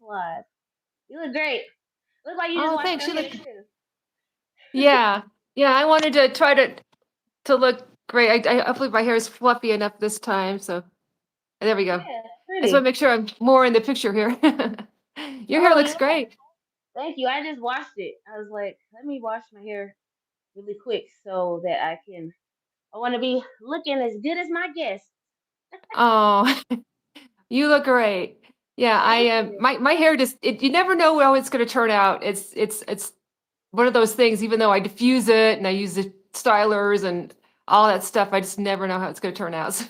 live. You look great. Look like you just Oh, washed thanks. your You hair look. too. Yeah, yeah. I wanted to try to look great. I hopefully my hair is fluffy enough this time. So there we go. Yeah, I just want to pretty. make sure I'm more in the picture here. Your hair Oh looks yeah. great. Thank you. I just washed it. I was like, let me wash my hair really quick so that I want to be looking as good as my guest. Oh, you look great. Yeah, I Thank you. my hair just you never know how it's going to turn out. It's one of those things. Even though I diffuse it and I use the stylers and all that stuff, I just never know how it's going to turn out.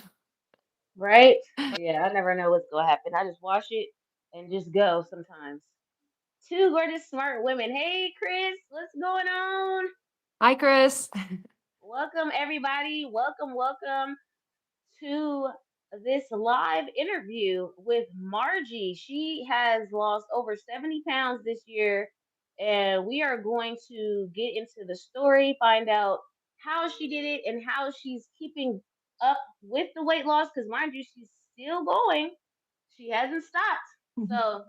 Right? Yeah, I never know what's gonna happen. I just wash it and just go sometimes. Two gorgeous smart women. Hey Chris, what's going on? Hi, Chris. Welcome everybody. Welcome to this live interview with Margie. She has lost over 70 pounds this year, and we are going to get into the story, find out how she did it, and how she's keeping up with the weight loss. Because, mind you, she's still going, she hasn't stopped. So,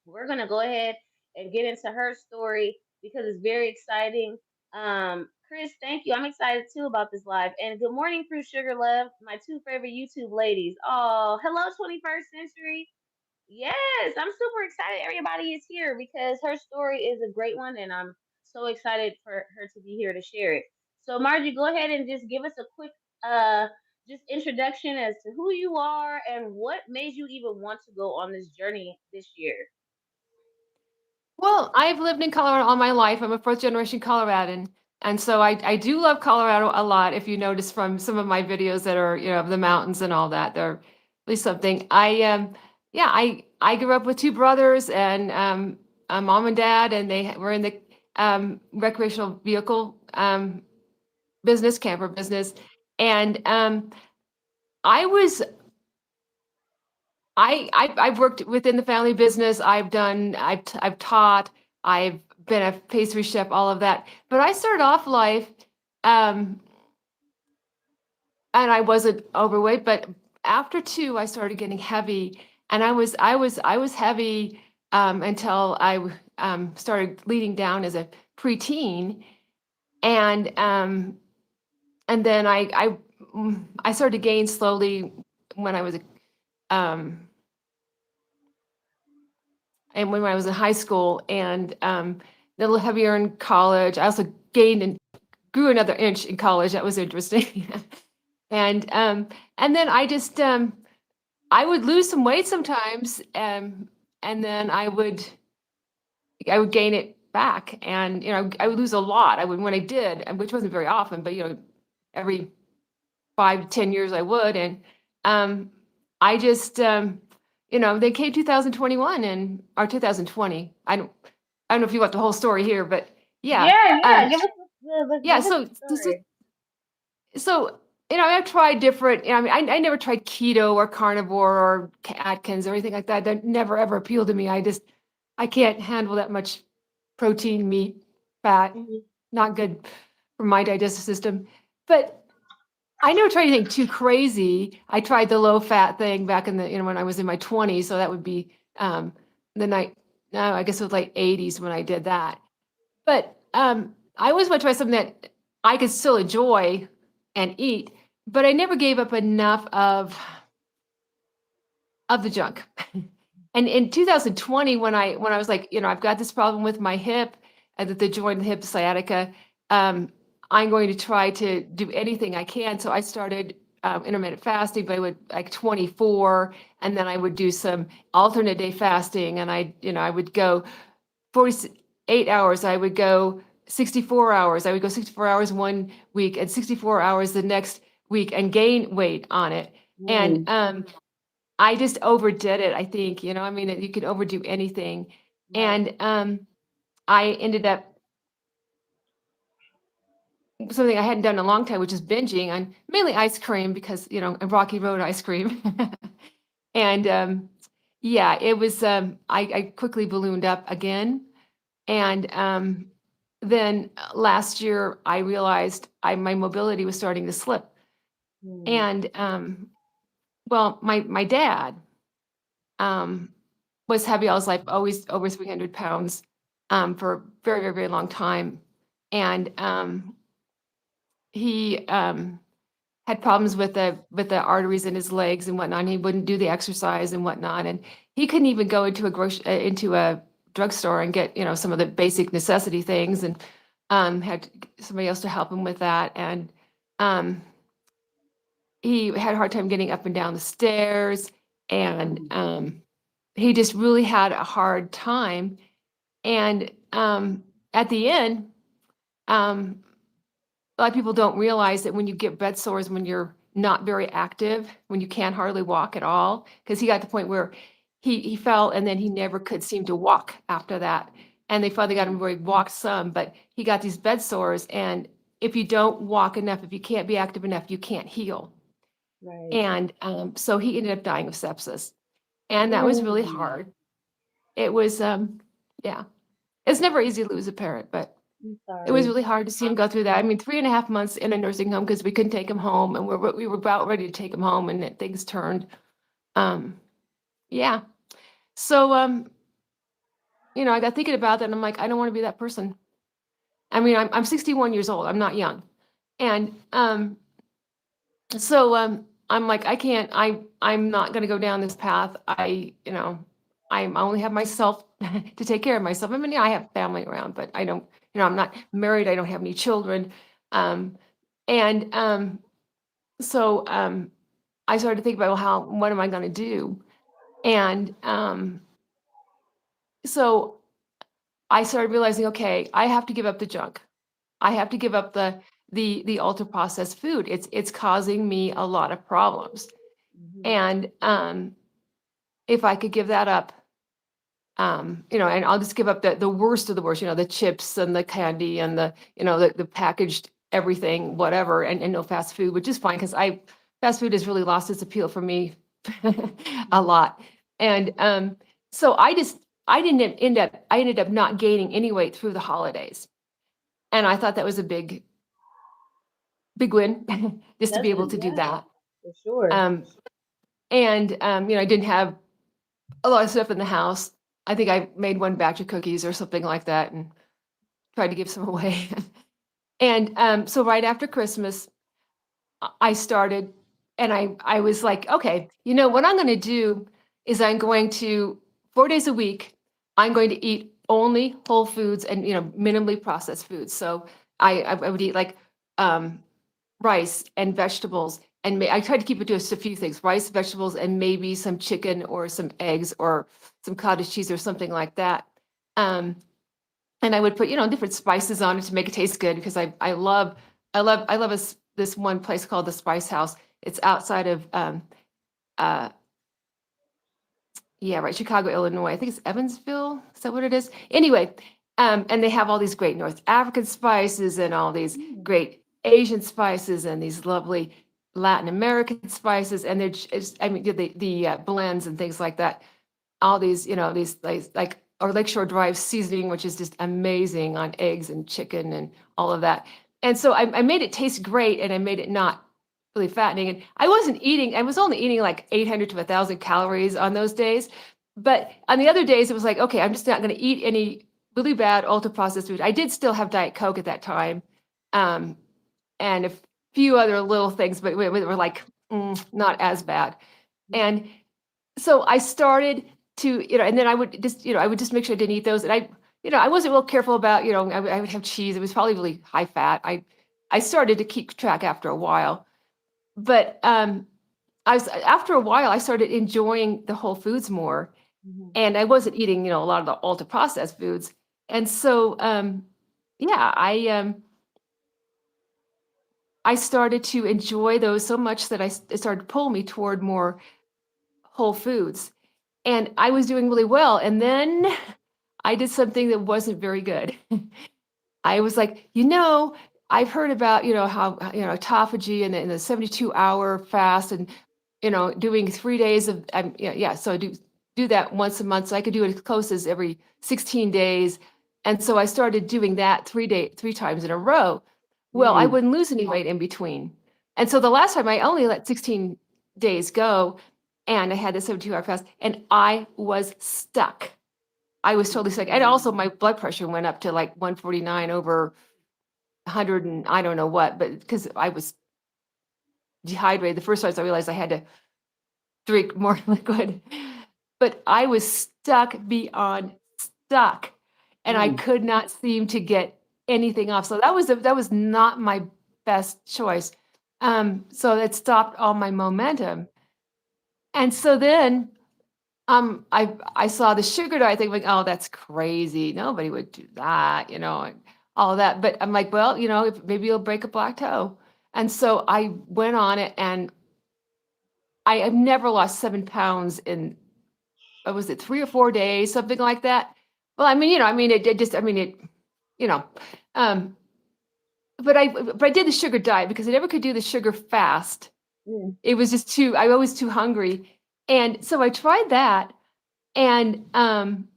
we're gonna go ahead and get into her story because it's very exciting. Chris, thank you. I'm excited too about this live. And good morning, Fruit Sugar Love, my two favorite YouTube ladies. Oh, hello, 21st century. Yes, I'm super excited. Everybody is here because her story is a great one, and I'm so excited for her to be here to share it. So, Margie, go ahead and just give us a quick, just introduction as to who you are and what made you even want to go on this journey this year. Well, I've lived in Colorado all my life. I'm a fourth generation Coloradan. And so I do love Colorado a lot. If you notice from some of my videos that are, of the mountains and all that, they're at least something. Yeah, I grew up with two brothers and a mom and dad, and they were in the recreational vehicle business, camper business. And I was I've worked within the family business. I've taught. I've been a pastry chef, all of that. But I started off life, um, and I wasn't overweight. But after two, I started getting heavy, and I was heavy until I started leading down as a preteen, and and then I started to gain slowly when I was um, and when I was in high school and a little heavier in college. I also gained and grew another inch in college. That was interesting. and and then I would lose some weight sometimes, and then I would gain it back, and I would lose a lot. I would when I did, and which wasn't very often, but every 5 to 10 years I would, and um, I just they came 2021 and or 2020. I don't know if you want the whole story here, but yeah, Yeah, yeah. Give us yeah. give us So the story. so I've tried different. I mean, I never tried keto or carnivore or Atkins or anything like that. That never ever appealed to me. I can't handle that much protein, meat, fat. Hmm. Not good for my digestive system. But I never tried anything too crazy. I tried the low fat thing back in the, when I was in my 20s. So that would be the night, no, I guess it was like 80s when I did that. But I always want to try something that I could still enjoy and eat, but I never gave up enough of the junk. And in 2020, when I was like, I've got this problem with my hip and that the joint, the hip sciatica, um, I'm going to try to do anything I can. So I started intermittent fasting, but I would like 24, and then I would do some alternate day fasting, and I would go 48 hours. I would go 64 hours. I would go 64 hours one week and 64 hours the next week and gain weight on it. And Mm, I just overdid it, I think, I mean, you can overdo anything. right. And I ended up something I hadn't done in a long time, which is binging on mainly ice cream because, and Rocky Road ice cream. And yeah, it was, I quickly ballooned up again. And then last year I realized my mobility was starting to slip. Mm, And well, my dad, um, was heavy all his life, always over 300 pounds, for a very, very, very long time. And he had problems with the arteries in his legs and whatnot. And he wouldn't do the exercise and whatnot. And he couldn't even go into into a drugstore and get, some of the basic necessity things, and had somebody else to help him with that. And um, he had a hard time getting up and down the stairs, and he just really had a hard time. And at the end, um, a lot of people don't realize that when you get bed sores, when you're not very active, when you can't hardly walk at all, because he got to the point where he fell and then he never could seem to walk after that. And they finally got him where he walked some, but he got these bed sores. And if you don't walk enough, if you can't be active enough, you can't heal. Right. And so he ended up dying of sepsis. And that was really Mm, hard. It was, yeah, it's never easy to lose a parent, but I'm it was sorry. really hard to see him go through that. I mean, 3.5 months in a nursing home because we couldn't take him home, and we were about ready to take him home, and then things turned. Um, yeah. So, I got thinking about that, and I'm like, I don't want to be that person. I mean, I'm 61 years old. I'm not young, and so I'm like, I can't. I'm not going to go down this path. I only have myself to take care of myself. I mean, yeah, I have family around, but I don't. I'm not married. I don't have any children. Um, and so I started to think about, well, what am I going to do? And so I started realizing, okay, I have to give up the junk. I have to give up the ultra processed food. It's causing me a lot of problems. Hmm. And if I could give that up, and I'll just give up the worst of the worst, the chips and the candy and the packaged everything, whatever, and no fast food, which is fine because fast food has really lost its appeal for me a lot. And so I ended up not gaining any weight through the holidays. And I thought that was a big win just to be That's able it. to do Yeah, that. for sure. Um, and I didn't have a lot of stuff in the house. I think I made one batch of cookies or something like that and tried to give some away. And so right after Christmas, I started, and I was like, okay, what I'm going to do is I'm going to 4 days a week, I'm going to eat only whole foods and minimally processed foods. So I would eat like um, rice and vegetables, and I tried to keep it to just a few things: rice, vegetables, and maybe some chicken or some eggs or some cottage cheese or something like that. Um, and I would put different spices on it to make it taste good because I love this one place called the Spice House. It's outside of uh yeah, right, Chicago, Illinois. I think it's Evansville. Is that what it is? Anyway, and they have all these great North African spices and all these Mm, great Asian spices and these lovely Latin American spices, and I mean the blends and things like that. All these, these like or Lakeshore Drive seasoning, which is just amazing on eggs and chicken and all of that. And so I made it taste great, and I made it not really fattening. And I was only eating like 800 to 1,000 calories on those days. But on the other days, it was like, okay, I'm just not going to eat any really bad ultra processed food. I did still have Diet Coke at that time, um, and a few other little things, but we were like not as bad. mhm, And so I started to, and then I would just make sure I didn't eat those. And I wasn't real careful about, I would have cheese. It was probably really high fat. I started to keep track after a while, but after a while, I started enjoying the whole foods more, mhm. and I wasn't eating, a lot of the ultra processed foods. And so, yeah, I started to enjoy those so much that it started to pull me toward more whole foods. And I was doing really well. And then I did something that wasn't very good. I was like, I've heard about, how, autophagy and the 72-hour fast and, doing 3 days of, yeah. So I do that once a month. So I could do it as close as every 16 days. And so I started doing that 3 times in a row. Well, I Mm, wouldn't lose any weight in between. And so the last time I only let 16 days go. and I had the 72-hour fast, and I was stuck. I was totally stuck. And also Mm. my blood pressure went up to like 149 over 100 and I don't know what, but because I was dehydrated. The first time I realized I had to drink more liquid, but I was stuck beyond stuck, and I Mm. could not seem to get anything off. So that was not my best choice. So it stopped all my momentum. And so then I saw the sugar diet thing, like, oh, that's crazy. Nobody would do that, and all that. But I'm like, well, if maybe you'll break a black toe. And so I went on it, and I have never lost 7 pounds in, was it 3 or 4 days, something like that. Well, I mean, it just, I mean, you know, um, but I did the sugar diet because I never could do the sugar fast. Mm. It was just I was always too hungry. And so I tried that, and I'm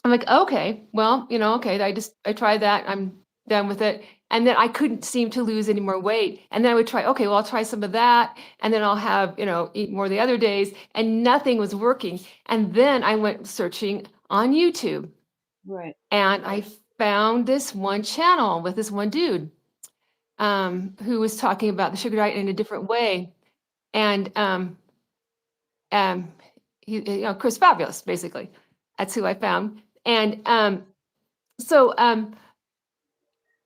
like, okay, well, okay, I tried that. I'm done with it. And then I couldn't seem to lose any more weight. And then I would try, okay, well, I'll try some of that. And then I'll have, eat more the other days. And nothing was working. And then I went searching on YouTube, Right. and I found this one channel with this one dude, who was talking about the sugar diet in a different way. And um, Chris Fabulous, basically. That's who I found. And so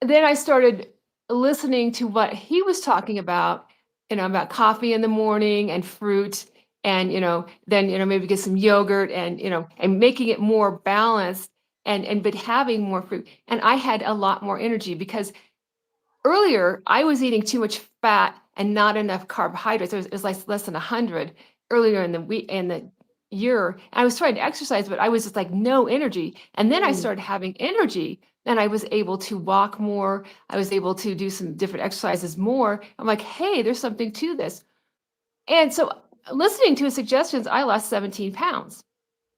then I started listening to what he was talking about, about coffee in the morning and fruit, and then maybe get some yogurt, and and making it more balanced, and but having more fruit. And I had a lot more energy because earlier I was eating too much fat and not enough carbohydrates. It was like less than 100 earlier in the week, in the year. And I was trying to exercise, but I was just like no energy. And then I Mm. started having energy. Then I was able to walk more. I was able to do some different exercises more. I'm like, hey, there's something to this. And so, listening to his suggestions, I lost 17 pounds.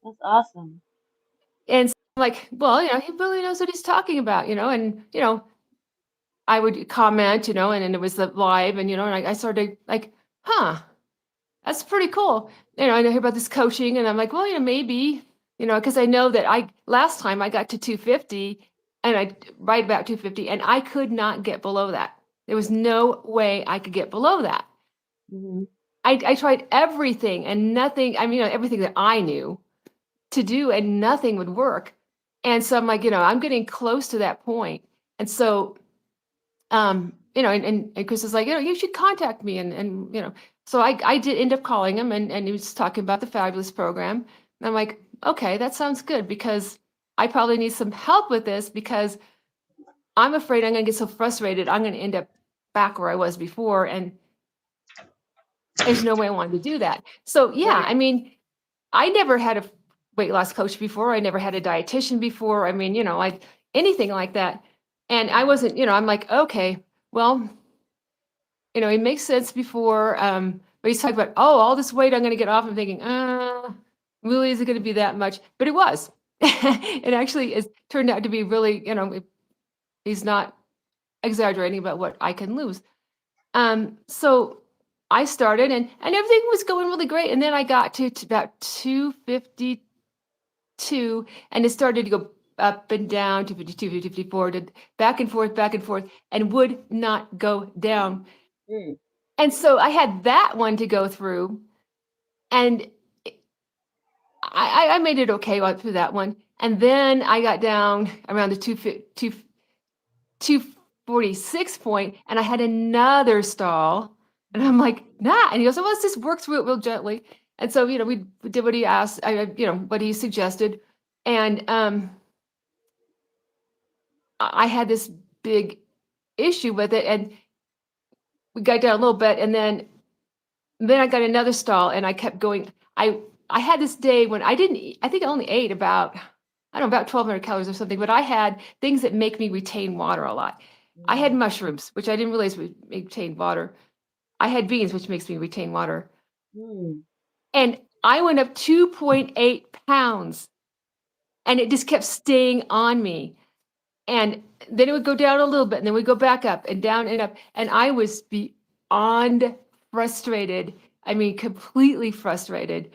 That's awesome. And so I'm like, well, he really knows what he's talking about, and I would comment, and it was the live, and and I started like, huh, that's pretty cool. I hear about this coaching, and I'm like, well, maybe, because I know that I last time I got to 250, and I right about 250, and I could not get below that. There was no way I could get below that. Hmm. I tried everything and nothing. I mean, everything that I knew to do, and nothing would work. And so I'm like, I'm getting close to that point. And so and Chris is like, you should contact me, and so I did end up calling him, and he was talking about the Fabulous program, and I'm like, okay, that sounds good, because I probably need some help with this, because I'm afraid I'm going to get so frustrated I'm going to end up back where I was before, and there's no way I wanted to do that. So yeah, Right. I mean, I never had a weight loss coach before. I never had a dietitian before. I mean, like anything like that, and I wasn't, I'm like, okay, well, it makes sense before, but he's talking about, oh, all this weight I'm going to get off. I'm thinking, really, is it going to be that much? But it was. It actually is turned out to be really, he's not exaggerating about what I can lose. So I started, and everything was going really great. And then I got to about 252, and it started to go up and down, 252, 254, back and forth, and would not go down. Mm. And so I had that one to go through, and I made it okay through that one. And then I got down around the 246 point, and I had another stall. And I'm like, nah. And he goes, well, let's just work through it real gently. And so, we did what he asked, what he suggested. And I had this big issue with it, and we got down a little bit, and then I got another stall, and I kept going. I had this day when I didn't eat, I think I only ate about, I don't know, about 1,200 calories or something, but I had things that make me retain water a lot. I had Mm. mushrooms, which I didn't realize would retain water. I had beans, which makes me retain water. Mm. And I went up 2.8 pounds, and it just kept staying on me. And then it would go down a little bit, and then we'd go back up and down and up. And I was beyond frustrated. I mean, completely frustrated.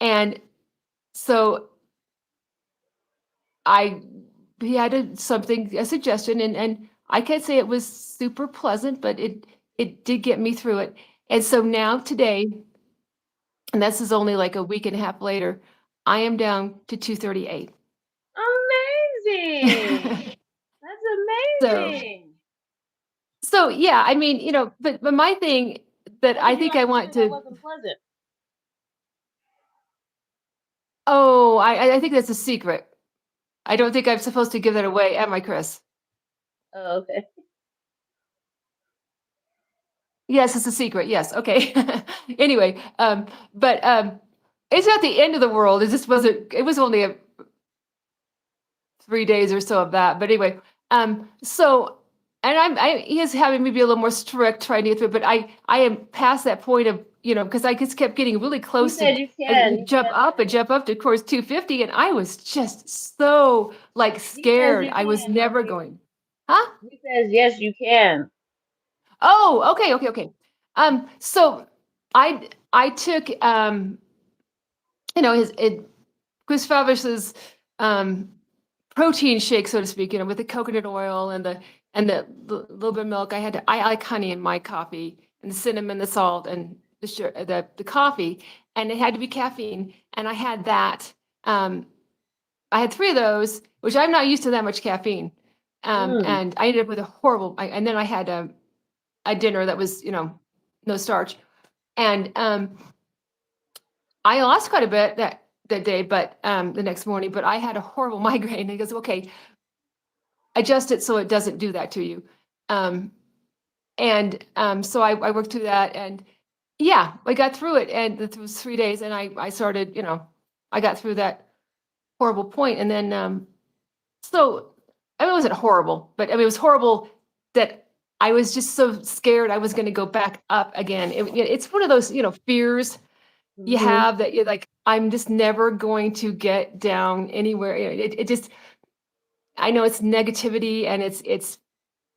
And so I he had a suggestion, and I can't say it was super pleasant, but it did get me through it. And so now today, and this is only like a week and a half later, I am down to 238. Amazing. That's So amazing. yeah, I mean, but my thing that What I would you think I like to want say that to wasn't pleasant? oh, I think that's a secret. I don't think I'm supposed to give that away, am I, Chris? Oh, okay. Yes, it's a secret. Yes. Okay. Anyway, but it's not the end of the world. It just wasn't. It was only 3 days or so of that. But anyway, so and he is having me be a little more strict trying to get through it. But I am past that point of because I just kept getting really You close to said you can. You jump can, up and Margie. jump up to course 250, and I was just so like He says scared. you I was can, never Margie. going. Huh? He says yes, you can. Oh, okay, okay, okay. So I took his Chris Favish's um protein shake, so to speak, with the coconut oil and the little bit of milk. I like honey in my coffee, and the cinnamon, the salt, and the coffee, and it had to be caffeine. And I had that. Um, I had three of those, which I'm not used to that much caffeine. Mm. And I ended up with a horrible. And then I had a dinner that was no starch, and I lost quite a bit that day, but the next morning. But I had a horrible migraine. And he goes, okay, adjust it so it doesn't do that to you. Um, and so I worked through that, and yeah, I got through it, and it was 3 days, and I started, I got through that horrible point, and then so I mean, it wasn't horrible, but I mean, it was horrible that I was just so scared I was going to go back up again. It's one of those, fears you Mm-hmm. have that you're like, I'm just never going to get down anywhere. It just, I know it's negativity, and it's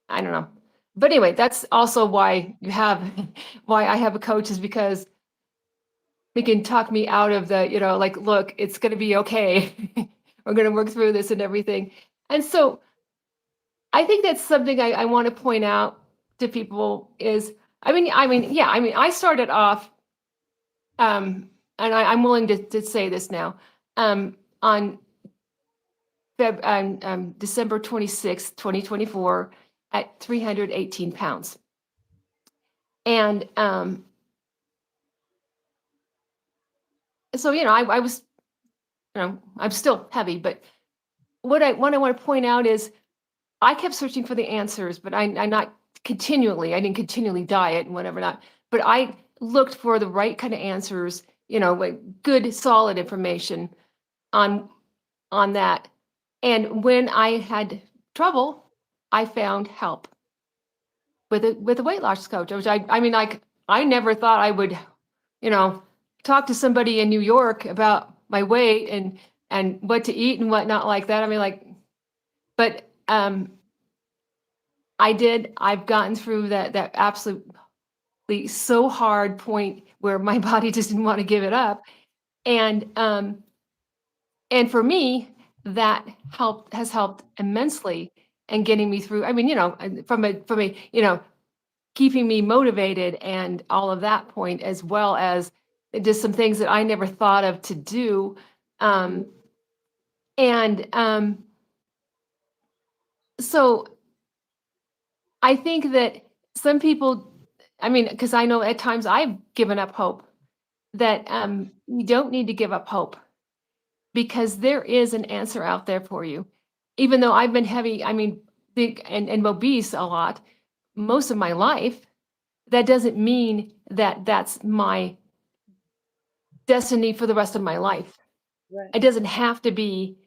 I don't know. But anyway, that's also why why I have a coach, is because he can talk me out of the, like, look, it's going to be okay. We're going to work through this and everything. And so I think that's something I want to point out to people is, yeah, I started off, and I'm willing to say this now, on December 26th, 2024, at 318 pounds. And so, I was, I'm still heavy, but what I want to point out is I kept searching for the answers, but I not continually, I didn't continually diet and whatever not, but I looked for the right kind of answers, like good, solid information on that. And when I had trouble, I found help with a weight loss coach, which I mean, like, I never thought I would, you know, talk to somebody in New York about my weight and what to eat and whatnot like that. I mean, like, but I did. I've gotten through that absolutely so hard point where my body just didn't want to give it up, and for me, that has helped immensely in getting me through. I mean, from a keeping me motivated and all of that point, as well as just some things that I never thought of to do. Mm-hmm. Um, and so I think that some people, I mean, because I know at times I've given up hope, that you don't need to give up hope, because there is an answer out there for you. Even though I've been heavy, I mean, big and obese a lot most of my life, that doesn't mean that that's my destiny for the rest of my life. Right. It doesn't have to be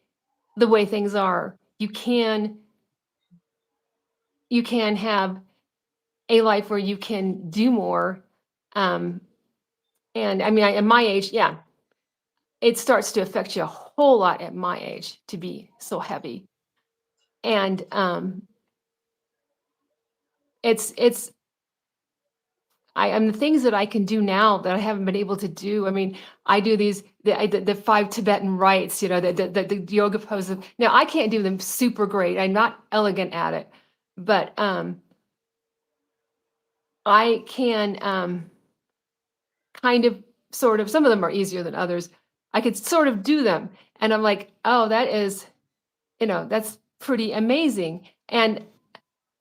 the way things are. You can have a life where you can do more. Um, and I mean, at my age, yeah, it starts to affect you a whole lot at my age to be so heavy. And it's and the things that I can do now that I haven't been able to do. I mean, I do the five Tibetan rites, the yoga poses. Now I can't do them super great. I'm not elegant at it, but I can kind of sort of. Some of them are easier than others. I could sort of do them, and I'm like, oh, that is, that's pretty amazing. And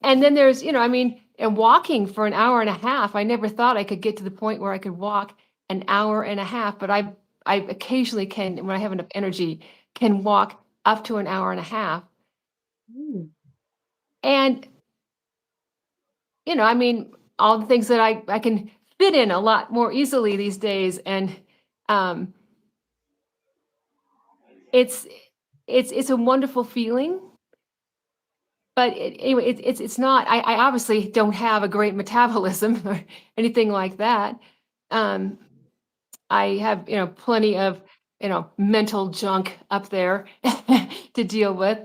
then there's, I mean, and walking for an hour and a half, I never thought I could get to the point where I could walk an hour and a half, but I occasionally can, when I have enough energy, can walk up to an hour and a half. Mm, And, I mean, all the things that I can fit in a lot more easily these days. And um, it's, it's a wonderful feeling. But anyway, it's not. I obviously don't have a great metabolism or anything like that. Um, I have, plenty of, mental junk up there to deal with.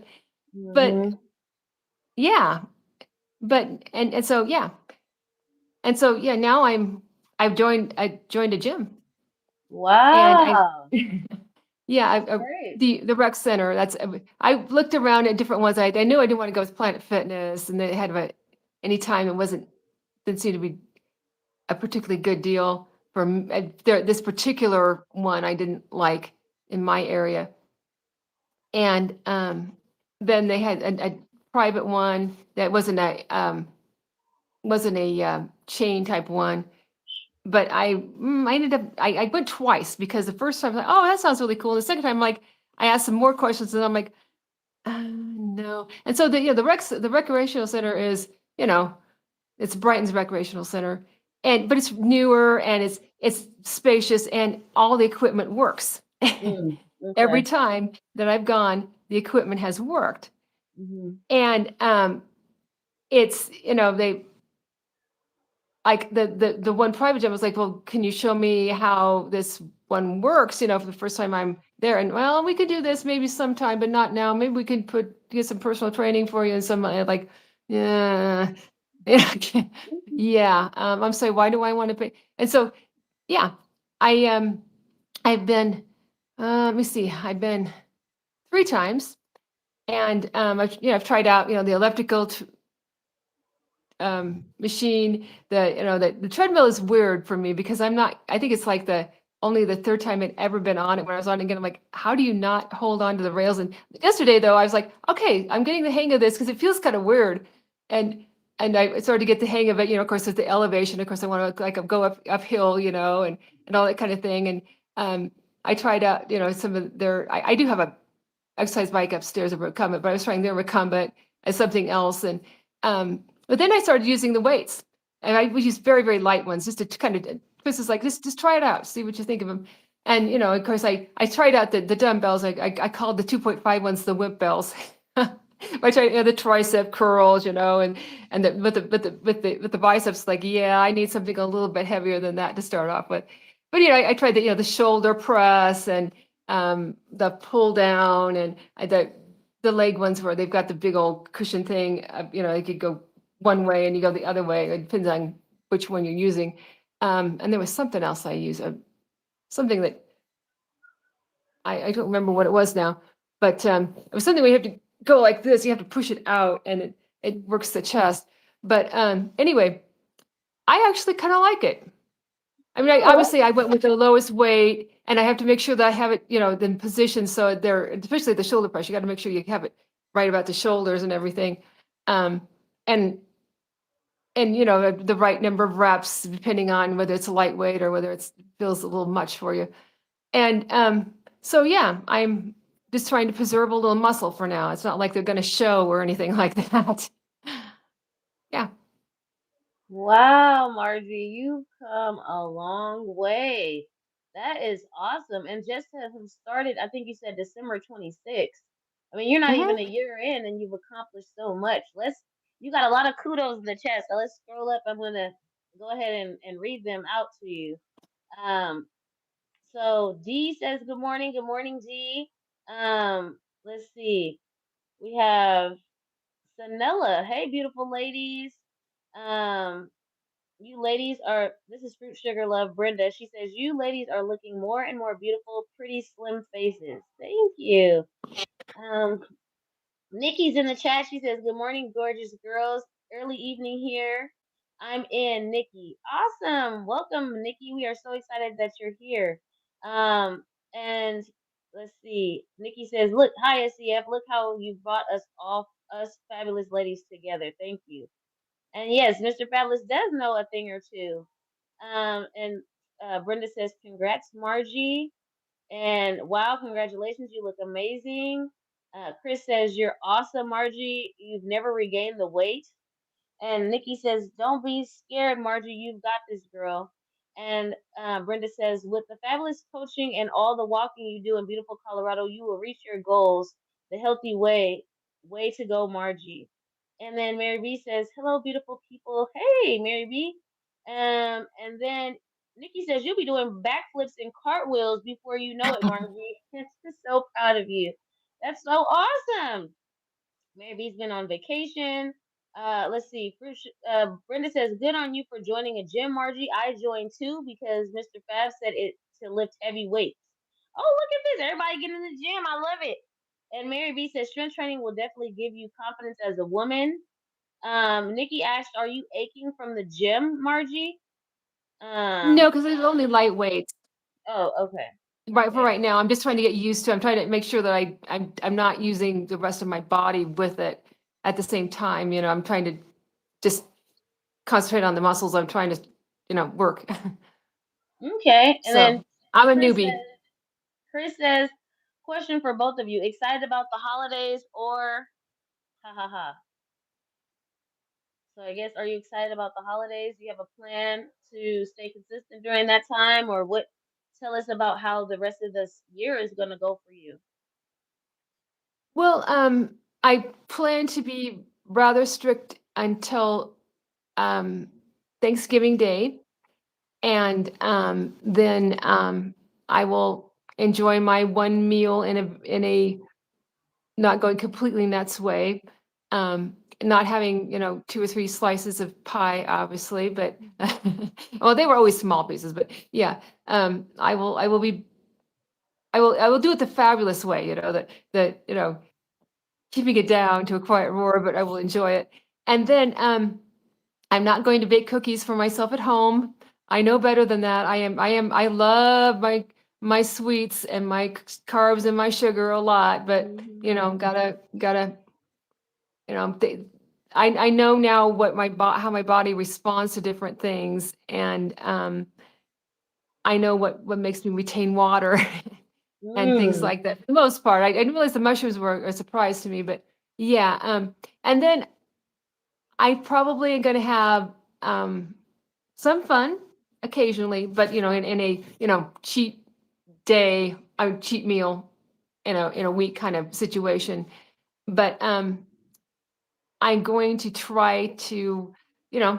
But mm-hmm. yeah, and so yeah, and so yeah. Now I joined a gym, and Wow, yeah, that's great. the rec center. I looked around at different ones. I knew I didn't want to go with Planet Fitness, and they had any time it didn't seem to be a particularly good deal for this particular one. I didn't like in my area. And then they had a private one that wasn't a chain type one. But I ended up I went twice because the first time I was like, oh, that sounds really cool. The second time, like, I asked some more questions, and I'm like, no. And so the recreational center is, it's Brighton's recreational center, but it's newer, and it's spacious, and all the equipment works. Mm, Every okay. time that I've gone, the equipment has worked. Mm-hmm. And it's, they, like, the one private gym was like, well, can you show me how this one works, for the first time I'm there? And, well, we could do this maybe sometime, but not now. Maybe we can get some personal training for you, and some, like, yeah, yeah, yeah. I'm sorry, why do I want to pay? And so, yeah, I I've been, let me see, I've been three times. And I've tried out, the elliptical machine. The treadmill is weird for me because I'm not. I think it's like only the third time I'd ever been on it. When I was on it again, I'm like, how do you not hold on to the rails? And yesterday, though, I was like, okay, I'm getting the hang of this because it feels kind of weird. And I started to get the hang of it. Of course, with the elevation. Of course, I want to, like, go uphill, and all that kind of thing. And I tried out, some of their. I do have a exercise bike upstairs, a recumbent, but I was trying their recumbent as something else. And but then I started using the weights, and I would use very, very light ones just to kind of. Chris is like, just try it out, see what you think of them. And of course, I tried out the dumbbells. I called the 2.5 ones the whip bells. I tried, the tricep curls, and with the biceps, like, yeah, I need something a little bit heavier than that to start off with. But I tried the shoulder press, and the pull down, and the leg ones where they've got the big old cushion thing. You could go one way and you go the other way. It depends on which one you're using. And there was something else I used, something that I don't remember what it was now, but it was something where you have to go like this. You have to push it out, and it works the chest. But anyway, I actually kind of like it. I mean, Oh, obviously I went with the lowest weight, and I have to make sure that I have it, in position so they're, especially the shoulder press. You got to make sure you have it right about the shoulders and everything, um, and the right number of reps depending on whether it's a lightweight or whether it feels a little much for you. And so yeah, I'm just trying to preserve a little muscle for now. It's not like they're going to show or anything like that. Yeah. wow, Margie, you've come a long way. That is awesome. And just to have started, I think you said December 26th. I mean, you're not even a Hmm. year in and you've accomplished so much. You got a lot of kudos in the chat. So let's scroll up. I'm going to go ahead and read them out to you. Um, so D says, good morning. Good morning, D. Let's see. We have Sanella. Hey, beautiful ladies. Um, You ladies are, this is Fruit Sugar Love Brenda. She says, you ladies are looking more and more beautiful, pretty slim faces. Thank you. Um, Nikki's in the chat. She says, good morning, gorgeous girls. Early evening here. I'm in, Nikki. Awesome. Welcome, Nikki. We are so excited that you're here. And let's see. Nikki says, look, hi, SCF. Look how you brought us off, us fabulous ladies together. Thank you. And yes, Mr. Fabulous does know a thing or two. And Brenda says, congrats, Margie. And wow, congratulations, you look amazing. Chris says, you're awesome, Margie. You've never regained the weight. And Nikki says, don't be scared, Margie. You've got this, girl. And Brenda says, with the fabulous coaching and all the walking you do in beautiful Colorado, you will reach your goals the healthy way. Way to go, Margie. And then Mary B says, hello, beautiful people. Hey, Mary B. And then Nikki says, you'll be doing backflips and cartwheels before you know it, Margie. So proud of you. That's so awesome. Mary B's been on vacation. Let's see. Brenda says, "Good on you for joining a gym, Margie. I joined too because Mr. Fab said it to lift heavy weights. Oh, look at this! Everybody getting in the gym. I love it." And Mary B says, "Strength training will definitely give you confidence as a woman." Nikki asked, "Are you aching from the gym, Margie?" No, Um. because it's only lightweight. Oh, okay. Right for Okay. right now, I'm just trying to get used to. I'm trying to make sure that I'm not using the rest of my body with it at the same time. I'm trying to just concentrate on the muscles I'm trying to, work. Okay. And So then I'm a Chris newbie. says, Chris says, question for both of you. Excited about the holidays or ha ha ha? So I guess are you excited about the holidays? Do you have a plan to stay consistent during that time or what? Tell us about how the rest of this year is going to go for you. Well, I plan to be rather strict until um, Thanksgiving Day, and then I will enjoy my one meal in a not going completely nuts way. Not having, 2 or 3 slices of pie, obviously, but well, they were always small pieces, but yeah, I will do it the fabulous way, keeping it down to a quiet roar, but I will enjoy it. And then, I'm not going to bake cookies for myself at home. I know better than that. I love my sweets and my carbs and my sugar a lot, but, Hmm. gotta they I know now what how my body responds to different things, and, I know what makes me retain water and things Mm. like that for the most part. I didn't realize the mushrooms were a surprise to me, but yeah, and then I probably am gonna have, some fun occasionally, but, in a, cheat day, a cheat meal in a week kind of situation. But, I'm going to try to, you know,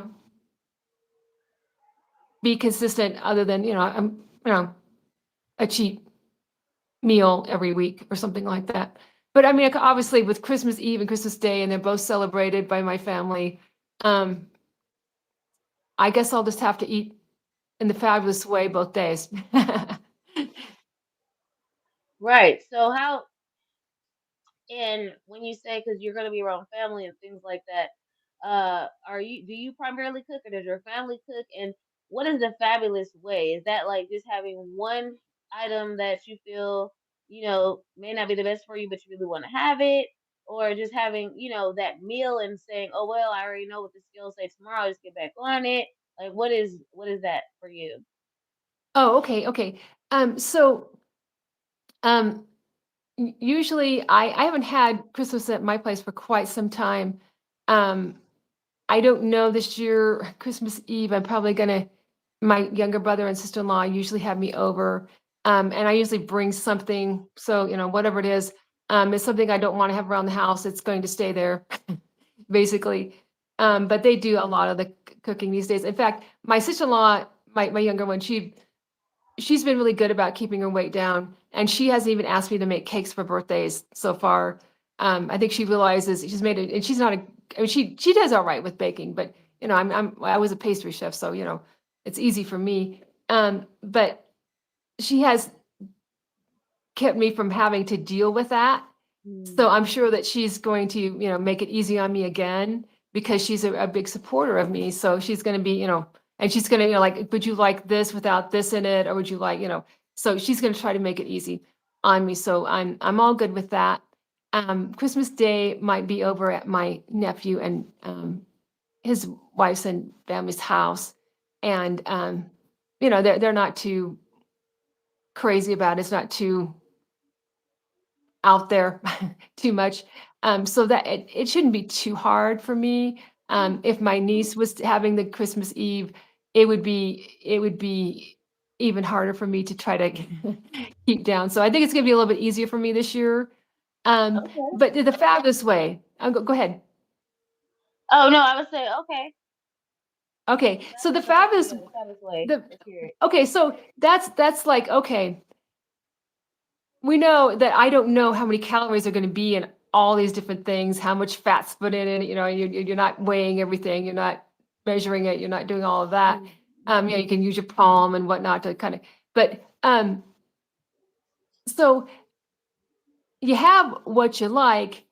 be consistent other than, a cheat meal every week or something like that. But I mean, obviously with Christmas Eve and Christmas Day, and they're both celebrated by my family, um, I guess I'll just have to eat in the fabulous way both days. Right. So how and when you say because you're going to be around family and things like that, are you do you primarily cook or does your family cook? And what is the fabulous way? Is that like just having one item that you feel may not be the best for you, but you really want to have it, or just having that meal and saying, oh well, I already know what the skills say tomorrow. I'll just get back on it. Like what is that for you? Oh, okay, okay. So, um, usually I haven't had Christmas at my place for quite some time. Um, I don't know this year, Christmas Eve, I'm probably gonna my younger brother and sister-in-law usually have me over, and I usually bring something, so, whatever it is, it's something I don't wanna have around the house, it's going to stay there, basically. But they do a lot of the cooking these days. In fact, my sister-in-law, my younger one, she's been really good about keeping her weight down, and she hasn't even asked me to make cakes for birthdays so far. I think she realizes she's made it, and she's not a. I mean, she does all right with baking, but I was a pastry chef, so, it's easy for me. But she has kept me from having to deal with that. So Mm. I'm sure that she's going to, make it easy on me again because she's a big supporter of me. So she's going to be, and she's going to, like, would you like this without this in it? Or would you like, so she's going to try to make it easy on me. So I'm all good with that. Christmas Day might be over at my nephew and his wife's and family's house. And, they're not too crazy about it. It's not too out there too much. So that it shouldn't be too hard for me. If my niece was having the Christmas Eve, it would be even harder for me to try to keep down. So I think it's gonna be a little bit easier for me this year. Okay. But the fabulous way. Go ahead. Oh no, I would say okay. Okay, so the Fabulous way. fabulous Yeah, the fabulous way. the Let's hear it. okay, so that's like okay. We know that I don't know how many calories are going to be in all these different things, how much fat's put in it. You're not weighing everything, you're not measuring it, you're not doing all of that. Mm-hmm. You can use your palm and whatnot to kind of, but so you have what you like,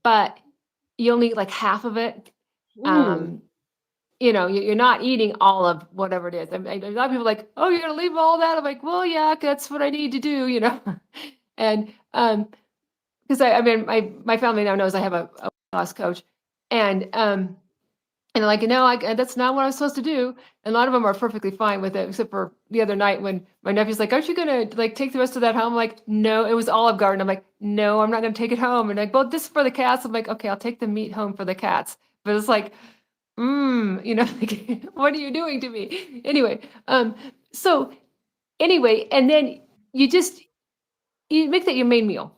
but you only eat like half of it. Mm. Um, you're not eating all of whatever it is. I mean, a lot of people are like, oh, you're gonna leave all that. I'm like, well, yeah, that's what I need to do. And because I mean, my family now knows I have a loss coach, and and like, no, that's not what I'm supposed to do. And a lot of them are perfectly fine with it, except for the other night when my nephew's like, aren't you gonna like take the rest of that home? I'm like, no, it was Olive Garden. I'm like, no, I'm not gonna take it home. And like, well, this is for the cats. I'm like, okay, I'll take the meat home for the cats. But it's like, like, what are you doing to me? Anyway, so anyway, and then you just you make that your main meal.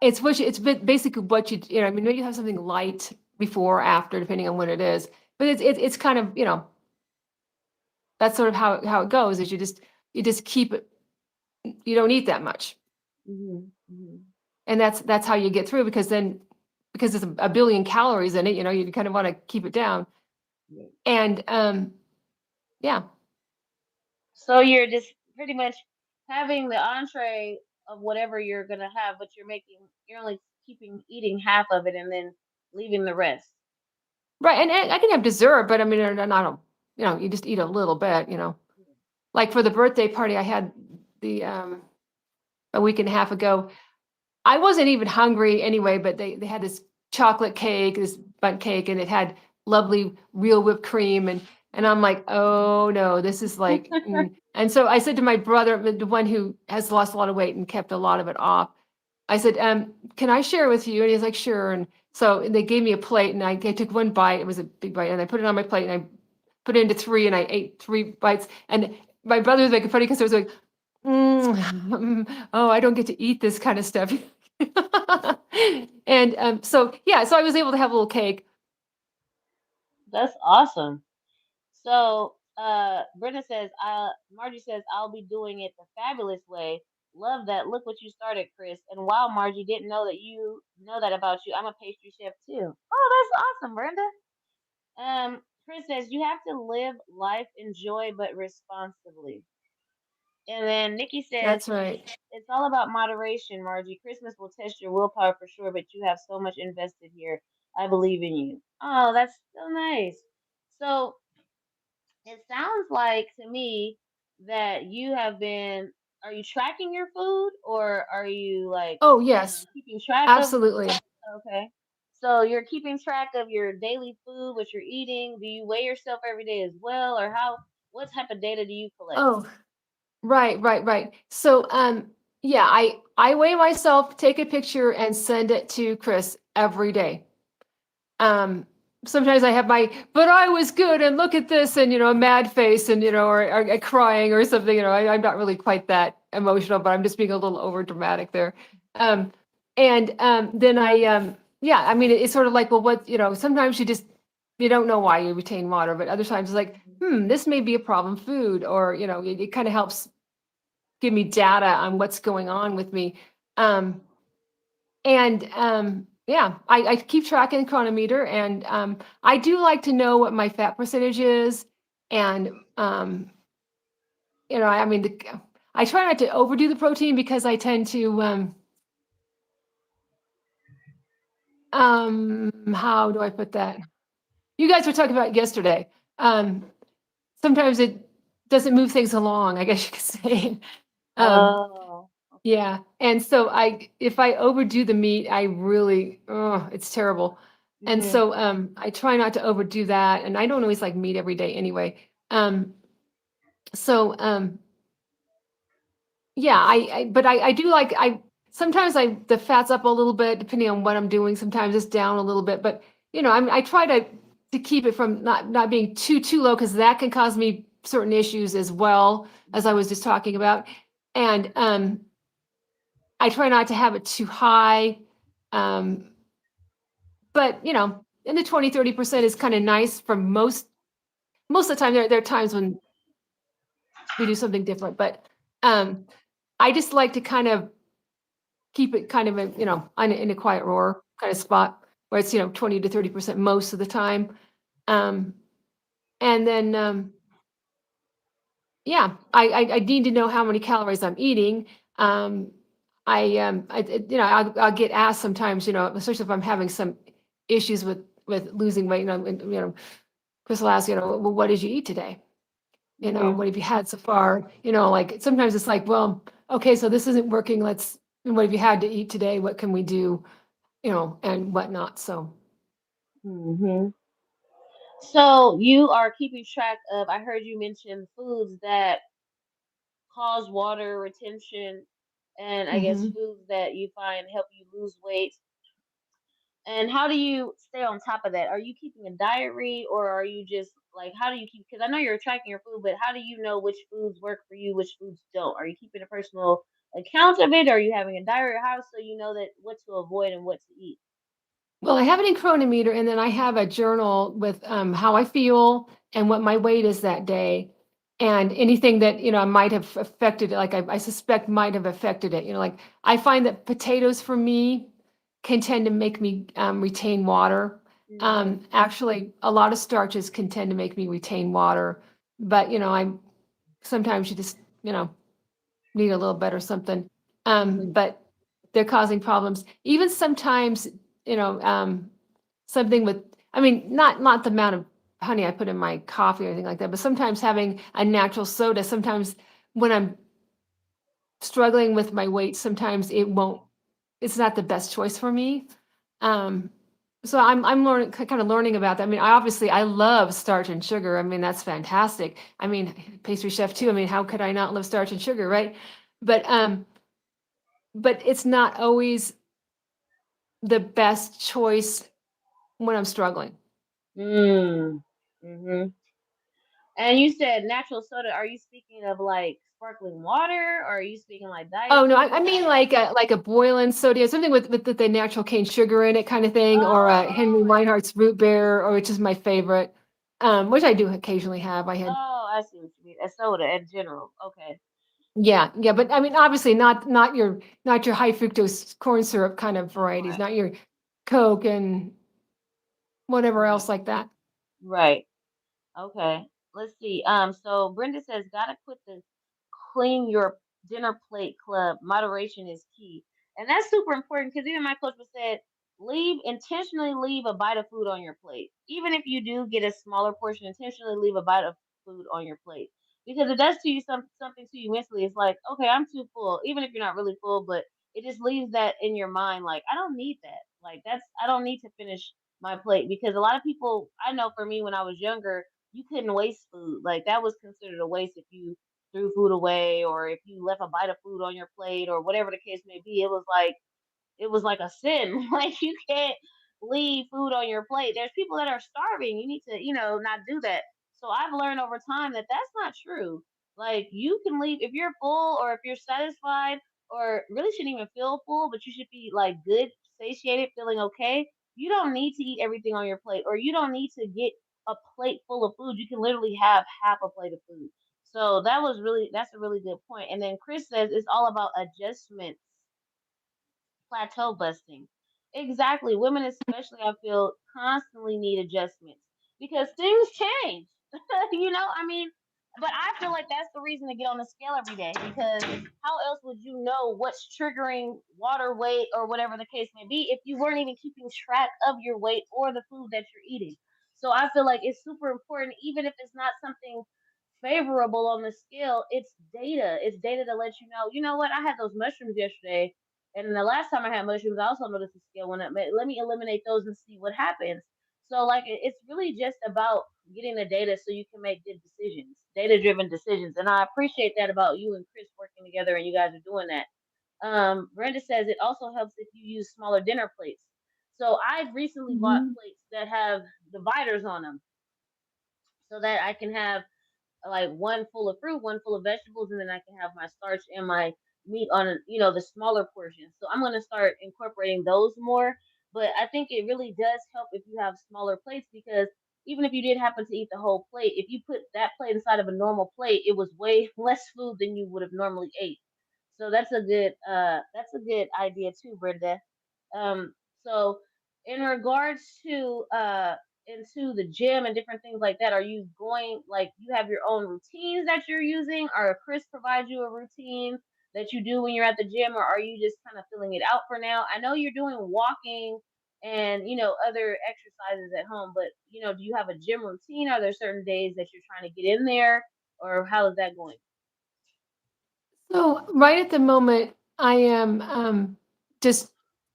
It's basically what I mean, maybe you have something light before or after, depending on what it is. But it's kind of, that's sort of how it goes, is you just keep it, you don't eat that much. Mm-hmm. Mm-hmm. And that's how you get through, because there's a billion calories in it, you kind of want to keep it down. Yeah. And yeah. So you're just pretty much having the entree of whatever you're gonna have, but you're only keeping eating half of it and then leaving the rest. Right. And I can have dessert, but I mean, I don't, you just eat a little bit. Like for the birthday party I had the a week and a half ago, I wasn't even hungry anyway, but they had this chocolate cake, this bundt cake, and it had lovely real whipped cream, and I'm like, oh no, this is like, and so I said to my brother, the one who has lost a lot of weight and kept a lot of it off, I said, can I share with you? And he's like, sure. And so they gave me a plate, and I took one bite. It was a big bite, and I put it on my plate, and I put it into three, and I ate three bites. And my brother was making funny because I was like, oh, I don't get to eat this kind of stuff. And so yeah, so I was able to have a little cake. That's awesome. So Brenda says, Margie says, I'll be doing it the fabulous way. Love that. Look what you started, Chris. And wow, Margie, didn't know that you know that about you. I'm a pastry chef too. Oh, that's awesome, Brenda. Chris says you have to live life, enjoy, but responsibly. And then Nikki says That's right. it's all about moderation, Margie. Christmas will test your willpower for sure, but you have so much invested here. I believe in you. Oh, that's so nice. So it sounds like to me that you have been. Are you tracking your food, or are you like Oh yes, keeping track of? absolutely. Okay. So you're keeping track of your daily food, what you're eating. Do you weigh yourself every day as well, or how? What type of data do you collect? Oh, right, right, right. So yeah, I weigh myself, take a picture, and send it to Chris every day. Um, Sometimes I have but I was good, and look at this, and a mad face, and or crying or something. I'm not really quite that emotional, but I'm just being a little over dramatic there. Um, and then yeah, I mean, it's sort of like, well, what, sometimes you don't know why you retain water, but other times it's like, this may be a problem food, or it kind of helps give me data on what's going on with me. And Yeah, I keep track in chronometer, and I do like to know what my fat percentage is, and I mean, I try not to overdo the protein because I tend to how do I put that? You guys were talking about it yesterday. Um, Sometimes it doesn't move things along, I guess you could say. Um, Oh, okay. yeah, and so if I overdo the meat, I really, oh, it's terrible. And Mhm. so I try not to overdo that, and I don't always like meat every day anyway. Um, so yeah, but I do like sometimes the fat's up a little bit depending on what I'm doing. Sometimes it's down a little bit, but I try to keep it from not being too low because that can cause me certain issues as well as I Mhm. was just talking about. And I try not to have it too high. Um, but in the 20-30% is kind of nice for most of the time. There are times when we do something different, but um, I just like to kind of keep it kind of in a quiet roar kind of spot where it's 20 to 30% most of the time. Um, and then yeah, I need to know how many calories I'm eating. Um, I'll get asked sometimes, especially if I'm having some issues with losing weight. And, Chris will ask, well, what did you eat today? Mhm. What have you had so far? Like sometimes it's like, well, okay, so this isn't working. What have you had to eat today? What can we do? And whatnot. So, Mhm. So you are keeping track of. I heard you mention foods that cause water retention, and I guess mhm. foods that you find help you lose weight. And how do you stay on top of that? Are you keeping a diary, or are you just like, how do you keep? Because I know you're tracking your food, but how do you know which foods work for you, which foods don't? Are you keeping a personal account of it? Or are you having a diary? How so you know that what to avoid and what to eat? Well, I have it in chronometer, and then I have a journal with how I feel and what my weight is that day, and anything that might have affected it. Like I suspect might have affected it. Like I find that potatoes for me can tend to make me retain water. Mhm. Actually, a lot of starches can tend to make me retain water, but I'm sometimes you just need a little bit or something. Mhm. But they're causing problems. Even sometimes, you know, um, something with, I mean, not the amount of honey I put in my coffee or anything like that, but sometimes having a natural soda, sometimes when I'm struggling with my weight, sometimes it's not the best choice for me. Um, so I'm learning kind of learning about that. I mean, I love starch and sugar. I mean, that's fantastic. I mean, pastry chef too. I mean, how could I not love starch and sugar, right? But it's not always the best choice when I'm struggling. Mm. Mhm. And you said natural soda. Are you speaking of like sparkling water, or are you speaking like diet Oh no, I soda? mean like a boiling soda, something with the natural cane sugar in it, kind of thing, or Henry Oh, Weinhardt's root beer, or which is my favorite, which I do occasionally have. I had oh, I see what you mean. A soda in general. Okay. yeah, but I mean obviously not your high fructose corn syrup kind of varieties, Right. not your Coke and whatever Right. else like that. Right. Okay. Let's see. So Brenda says, gotta quit the clean your dinner plate club. Moderation is key. And that's super important because even my coach was said, intentionally leave a bite of food on your plate. Even if you do get a smaller portion, intentionally leave a bite of food on your plate. Because it does to you something to you mentally. It's like, okay, I'm too full, even if you're not really full, but it just leaves that in your mind, like, I don't need that. Like I don't need to finish my plate because a lot of people I know for me when I was younger, you couldn't waste food. Like that was considered a waste if you threw food away or if you left a bite of food on your plate or whatever the case may be. It was like a sin. Like you can't leave food on your plate. There's people that are starving. You need to, not do that. So I've learned over time that that's not true. Like you can leave if you're full or if you're satisfied or really shouldn't even feel full, but you should be like good, satiated, feeling okay. You don't need to eat everything on your plate or you don't need to get a plate full of food. You can literally have half a plate of food. So that's a really good point. And then Chris says it's all about adjustments, plateau busting. Exactly. Women especially I feel constantly need adjustments because things change. I mean, but I feel like that's the reason to get on the scale every day because how else would you know what's triggering water weight or whatever the case may be if you weren't even keeping track of your weight or the food that you're eating. So I feel like it's super important even if it's not something favorable on the scale, it's data. It's data to let you know what, I had those mushrooms yesterday and the last time I had mushrooms, I also noticed the scale went up. Let me eliminate those and see what happens. So, like, it's really just about getting the data so you can make good decisions, data driven decisions. And I appreciate that about you and Chris working together and you guys are doing that. Brenda says it also helps if you use smaller dinner plates. So, I've recently bought Mhm. plates that have dividers on them so that I can have like one full of fruit, one full of vegetables, and then I can have my starch and my meat on, the smaller portions. So I'm gonna start incorporating those more. But I think it really does help if you have smaller plates because even if you did happen to eat the whole plate, if you put that plate inside of a normal plate, it was way less food than you would have normally ate. So that's a good idea too, Brenda. Um, so in regards to into the gym and different things like that, are you going like you have your own routines that you're using, or Chris provides you a routine that you do when you're at the gym, or are you just kind of filling it out for now? I know you're doing walking and other exercises at home, but do you have a gym routine? Are there certain days that you're trying to get in there, or how is that going? So right at the moment, I am just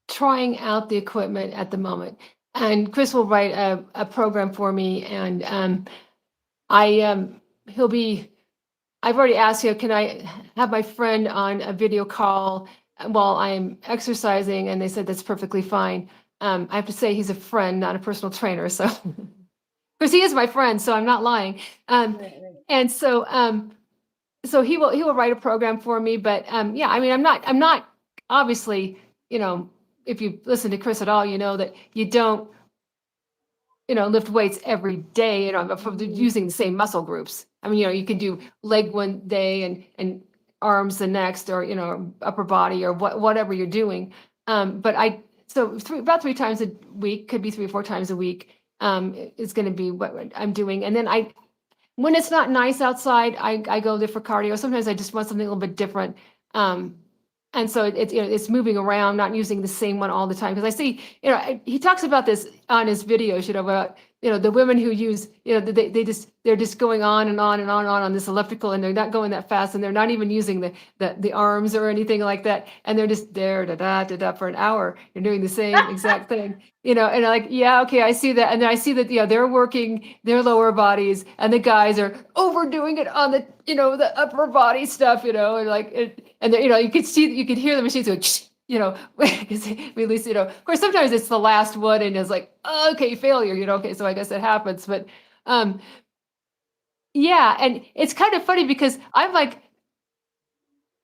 trying out the equipment at the moment. And Chris will write a program for me, and I he'll be. I've already asked you, can I have my friend on a video call while I'm exercising? And they said that's perfectly fine. I have to say he's a friend, not a personal trainer. So, because he is my friend, so I'm not lying. Um, Right, right. and so he will write a program for me. But yeah, I mean, I'm not obviously, you know, if you listen to Chris at all, you know that you don't lift weights every day, from Mhm. using the same muscle groups. I mean, you can do leg one day and arms the next, or upper body, or whatever you're doing. But about 3 times a week, could be 3 or 4 times a week, is going to be what I'm doing. And then when it's not nice outside, I go there for cardio. Sometimes I just want something a little bit different. Um, and so it's moving around, not using the same one all the time. Because I see, he talks about this on his videos, about the women who use, they're just going on and on and on and on this elliptical, and they're not going that fast, and they're not even using the arms or anything like that, and they're just there da da da da for an hour. You're doing the same exact thing, and I'm like, yeah, okay, I see that, and then I see that, they're working their lower bodies, and the guys are overdoing it on the upper body stuff, and like and you could see, you could hear the machines go, because at least, of course, sometimes it's the last one, and it's like, okay, failure, okay, so I guess it happens, but um, yeah, and it's kind of funny because I'm like,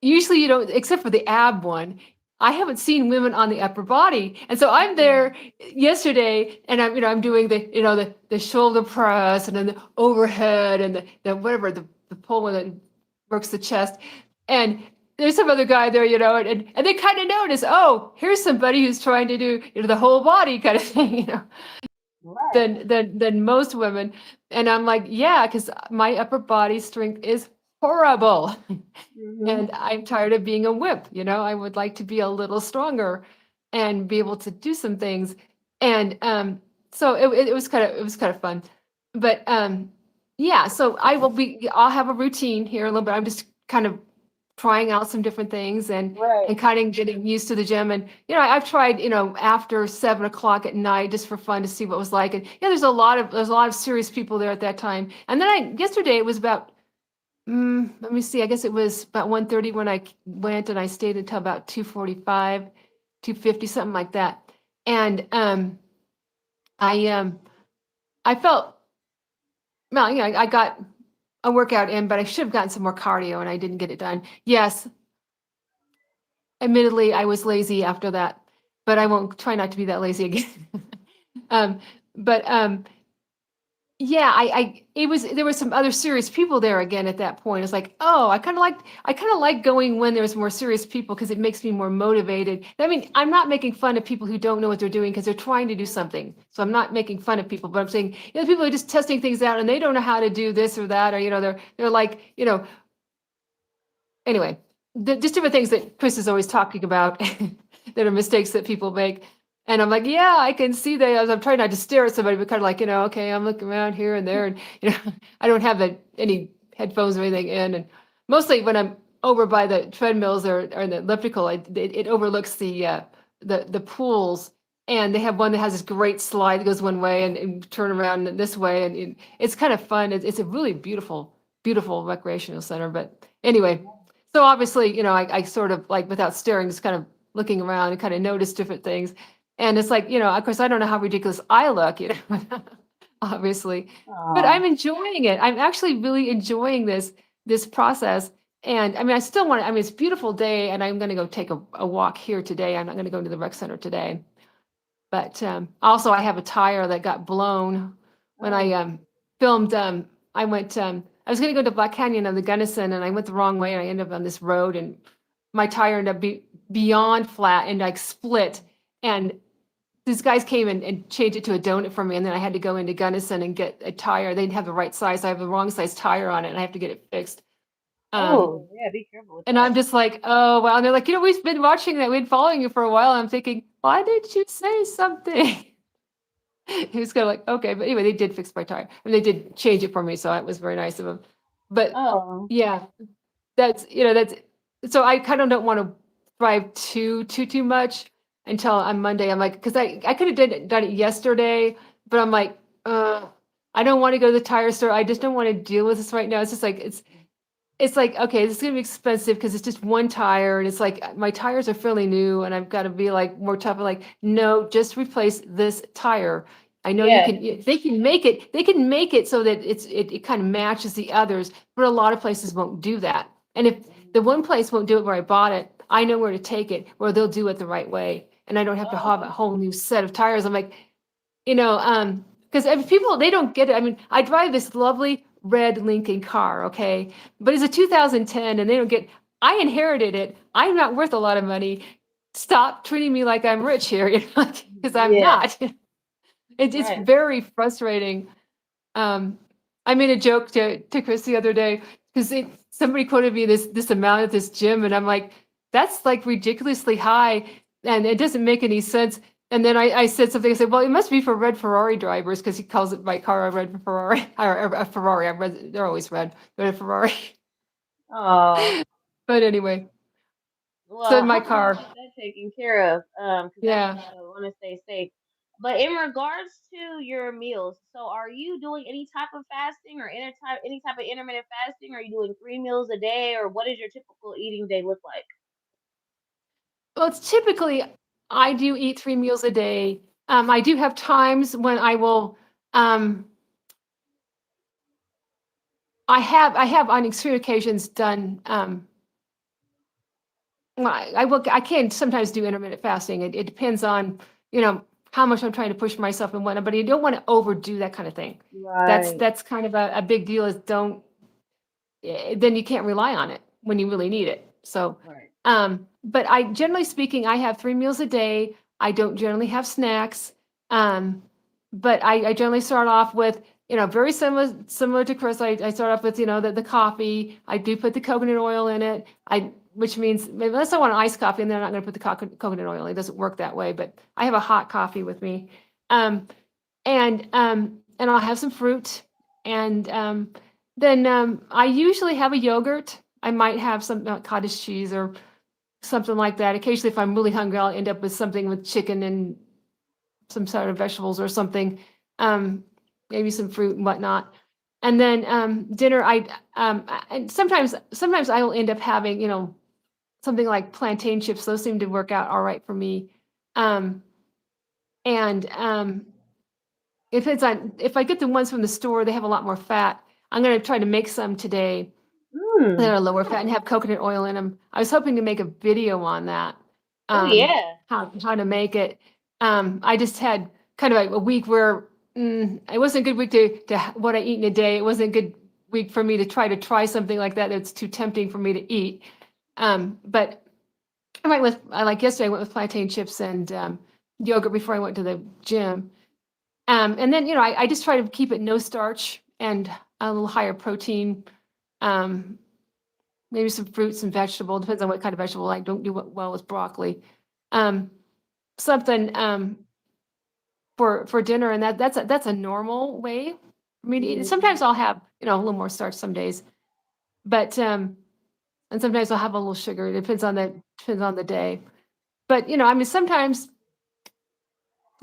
usually, except for the ab one, I haven't seen women on the upper body. And so I'm Mm. there yesterday, and I'm doing the shoulder press, and then the overhead, and the whatever, the pull one that works the chest. And there's some other guy there, and they kind of notice, oh, here's somebody who's trying to do, the whole body kind of thing, Right. than most women. And I'm like, yeah, because my upper body strength is horrible. Mhm. And I'm tired of being a whip, I would like to be a little stronger and be able to do some things. And so it was kind of fun. But yeah, so I'll have a routine here a little bit. I'm just kind of trying out some different things, and Right. and kind of getting used to the gym. And I've tried, after 7 o'clock at night, just for fun, to see what it was like. And there's a lot of serious people there at that time. And then yesterday it was about, let me see. I guess it was about 1:30 when I went, and I stayed until about 2:45, 2:50, something like that. And I um, I felt, well, I got a workout in, but I should have gotten some more cardio, and I didn't get it done. Yes, admittedly, I was lazy after that, but I won't try not to be that lazy again. um, but yeah, it was, there was some other serious people there again at that point. It's like, oh, I kind of like going when there's more serious people because it makes me more motivated. I mean, I'm not making fun of people who don't know what they're doing because they're trying to do something. So I'm not making fun of people, but I'm saying, people are just testing things out and they don't know how to do this or that, or, they're like, anyway, just different things that Chris is always talking about that are mistakes that people make. And I'm like, yeah, I can see that. As I'm trying not to stare at somebody, but kind of like, okay, I'm looking around here and there, and I don't have any headphones or anything in. And mostly when I'm over by the treadmills or the elliptical, it overlooks the pools, and they have one that has this great slide that goes one way and turn around this way, and it's kind of fun. It's a really beautiful, beautiful recreational center. But anyway, so obviously, I sort of like without staring, just kind of looking around and kind of notice different things. And it's like, of course, I don't know how ridiculous I look, obviously, but I'm Oh, enjoying it. I'm actually really enjoying this process. And I mean, I still want to, I mean, it's a beautiful day and I'm going to go take a walk here today. I'm not going to go to the rec center today. But also, I have a tire that got blown when I oh, filmed. I went. I was going to go to Black Canyon on the Gunnison, and I went the wrong way, and I ended up on this road, and my tire ended up beyond flat and like split. And these guys came and changed it to a donut for me, and then I had to go into Gunnison and get a tire. They didn't have the right size. I have the wrong size tire on it, and I have to get it fixed. Um, oh, yeah, be careful with and that. I'm just like, oh, well. And they're like, we've been watching that. We've been following you for a while. And I'm thinking, why didn't you say something? He was kind of like, okay, but anyway, they did fix my tire. I mean, they did change it for me, so it was very nice of them. But Oh, yeah, that's so I kind of don't want to drive too much until on Monday. I'm like, because I could have done it yesterday, but I'm like, I don't want to go to the tire store. I just don't want to deal with this right now. It's just like it's like, okay, this is gonna be expensive because it's just one tire, and it's like my tires are fairly new, and I've got to be like more tough. Like, no, just replace this tire. I know you yeah. can. They can make it. They can make it so that it kind of matches the others, but a lot of places won't do that. And if the one place won't do it where I bought it, I know where to take it, where they'll do it the right way, and I don't have to have a Oh, whole new set of tires. I'm like, because people, they don't get it. I mean, I drive this lovely red Lincoln car, okay, but it's a 2010, and they don't get. I inherited it. I'm not worth a lot of money. Stop treating me like I'm rich here, because I'm yeah, not. It's right. very frustrating. I made a joke to Chris the other day because somebody quoted me this amount at this gym, and I'm like, that's like ridiculously high, and it doesn't make any sense. And then I said something. I said, well, it must be for red Ferrari drivers because he calls it my car a red Ferrari or a Ferrari. I read they're always red, but a Ferrari. Oh, But anyway, so well, in my hopefully you car, get that taken care of. Because that's yeah. want to stay safe. But in regards to your meals, so are you doing any type of fasting or any type of intermittent fasting? Are you doing 3 meals a day, or what does your typical eating day look like? Well, it's typically I do eat 3 meals a day. I do have times when I will. Um, I have on extreme occasions done. Well, I can sometimes do intermittent fasting. It depends on how much I'm trying to push myself and whatnot. But you don't want to overdo that kind of thing. That's Right, that's kind of a big deal. Is don't then you can't rely on it when you really need it. So, right. but I generally speaking, I have 3 meals a day. I don't generally have snacks. Um, but I generally start off with, very similar to Chris. I start off with, the coffee. I do put the coconut oil in it. Which means unless I want an iced coffee, and then I'm not going to put the coconut oil. It doesn't work that way. But I have a hot coffee with me. Um, and I'll have some fruit, and then I usually have a yogurt. I might have some cottage cheese or something like that. Occasionally, if I'm really hungry, I'll end up with something with chicken and some sort of vegetables or something, um, maybe some fruit and whatnot. And then dinner, and sometimes I will end up having something like plantain chips. Those seem to work out all right for me. Um, and if I get the ones from the store, they have a lot more fat. I'm going to try to make some today that Hmm. are lower fat and have coconut oil in them. I was hoping to make a video on that, Oh yeah. how to make it. I just had kind of a week where it wasn't a good week to what I eat in a day. It wasn't a good week for me to try something like that. It's too tempting for me to eat. But I like yesterday, I went with plantain chips and yogurt before I went to the gym. And then, I just try to keep it no starch and a little higher protein. Um, maybe some fruits and vegetable, depends on what kind of vegetable. I don't do well with broccoli. Um, something for dinner, and that's a normal way for me to eat. And Mhm. sometimes I'll have, a little more starch some days, but and sometimes I'll have a little sugar. It depends on the day. But I mean, sometimes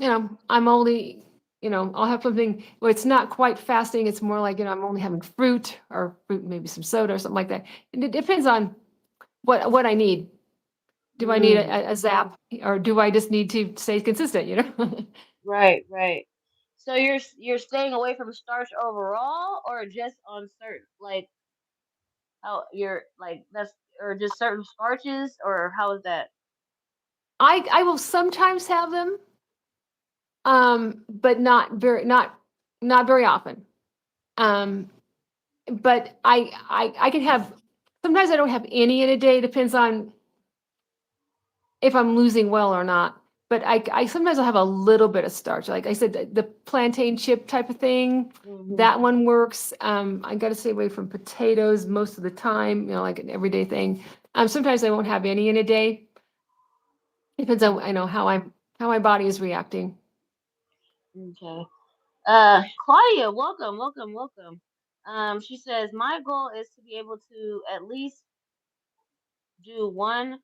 I'm only, I'll have something where it's not quite fasting. It's more like, I'm only having fruit, maybe some soda or something like that. And it depends on what I need. Do I need Mm. a zap, or do I just need to stay consistent? Right, right. So you're staying away from starch overall, or just on certain like how you're like that's or just certain starches, or how is that? I will sometimes have them, but not very often. Um, but I can have, sometimes I don't have any in a day. Depends on if I'm losing well or not. But I sometimes I'll have a little bit of starch. Like I said, the plantain chip type of thing, Hmm. that one works. I got to stay away from potatoes most of the time, like an everyday thing. Sometimes I won't have any in a day. Depends on, I know how my body is reacting. Okay. Claudia, welcome, welcome, welcome. She says my goal is to be able to at least do one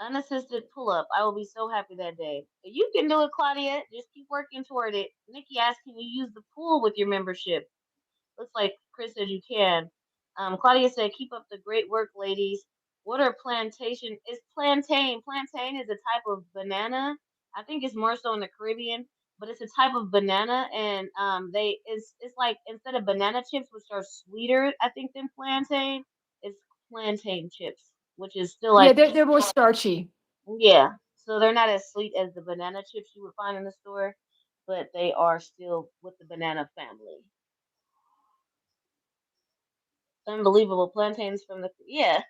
unassisted pull up. I will be so happy that day. You can do it, Claudia. Just keep working toward it. Nikki asked, can you use the pool with your membership? Looks like Chris said you can. Claudia said, keep up the great work, ladies. What are plantation? Is plantain. Plantain is a type of banana. I think it's more so in the Caribbean, but it's a type of banana, and it's like instead of banana chips, which are sweeter, I think than plantain, it's plantain chips, which is still Yeah, like they're more starchy. yeah. So they're not as sweet as the banana chips you would find in the store, but they are still with the banana family. Unbelievable. Plantains from the yeah.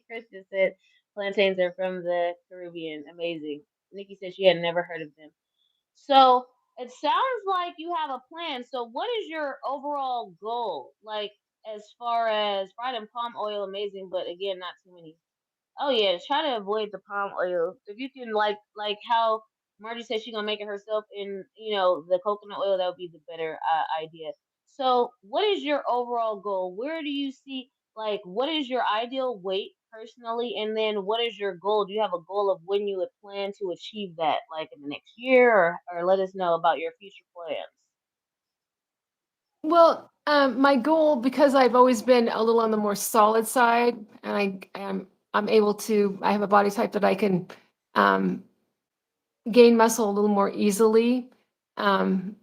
Chris just said plantains are from the Caribbean. Amazing. Nikki said she had never heard of them. So it sounds like you have a plan. So what is your overall goal? Like as far as fried and palm oil, amazing, but again, not too many. Oh yeah, try to avoid the palm oil. If you can, like how Margie said she's gonna make it herself in the coconut oil, that would be the better idea. So, what is your overall goal? Where do you see like what is your ideal weight personally, and then what is your goal? Do you have a goal of when you would plan to achieve that, like in the next year, or let us know about your future plans? Well, my goal, because I've always been a little on the more solid side, and I'm able to, I have a body type that I can um, gain muscle a little more easily. Um,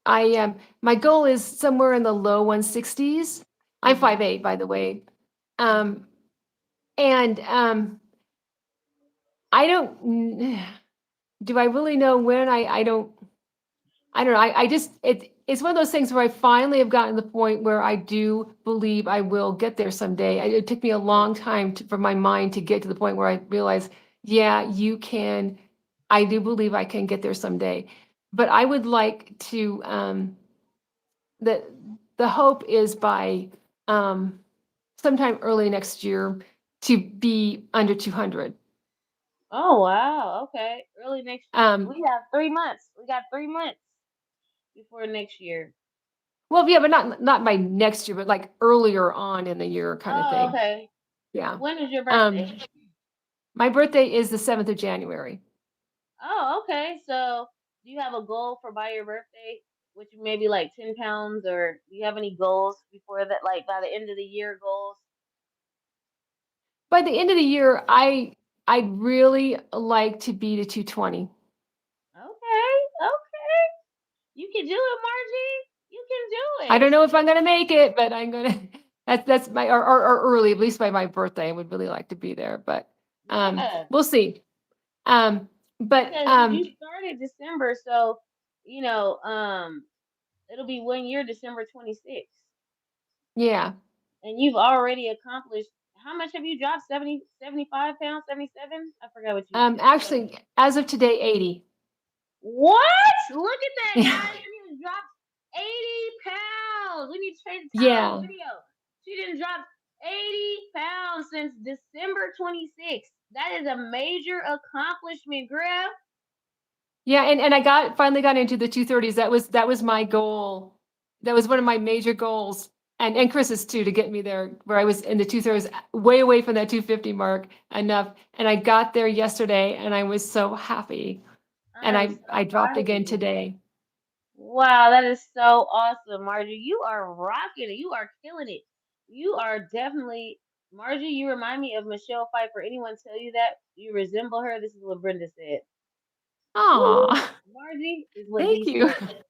my goal is somewhere in the low 160s. I'm Mhm. 5'8", by the way. Mhm. Um, and I don't, do I really know when? I don't know. I just it's one of those things where I finally have gotten to the point where I do believe I will get there someday. It took me a long time for my mind to get to the point where I realized, yeah, you can. I do believe I can get there someday. But I would like to. The the hope is by um, sometime early next year to be under 200. Oh wow. Okay. Early next year. Um, We have 3 months. We got 3 months before next year. well, yeah, but not by next year, but like earlier on in the year, kind of Oh, thing. okay. Yeah. When is your Um, birthday? my birthday is the 7th of January. Oh, okay. So, do you have a goal for by your birthday, which may be like 10 pounds, or do you have any goals before that, like by the end of the year goals? By the end of the year, I'd really like to be to 220. Okay, okay. You can do it, Margie. You can do I it. don't know if I'm gonna make it, but I'm gonna that's my or early, at least by my birthday. I would really like to be there, but Yeah, we'll see. Um, but because you started December, so you know, it'll be 1 year, December 26th, Yeah. and you've already accomplished. How much have you dropped? 70, 75 pounds, 77? I forgot what you said. Actually, as of today, 80. What? Look at that, Yeah. guys. She just dropped 80 pounds. We need to change the title of this Yeah. video. She didn't drop 80 pounds since December 26th. That is a major accomplishment, girl. Yeah, and I finally got into the 230s. That was my goal. That was one of my major goals. And Chris's too, to get me there where I was in the 230s, way away from that 250 mark enough. And I got there yesterday and I was so happy. And I'm I so dropped proud of again you. today. Wow, that is so awesome, Margie. You are rocking it. You are killing it. You are definitely Margie. You remind me of Michelle Pfeiffer. Anyone tell you that you resemble her? This is what Brenda said. Woo, Aw, Margie is what thank D you. said.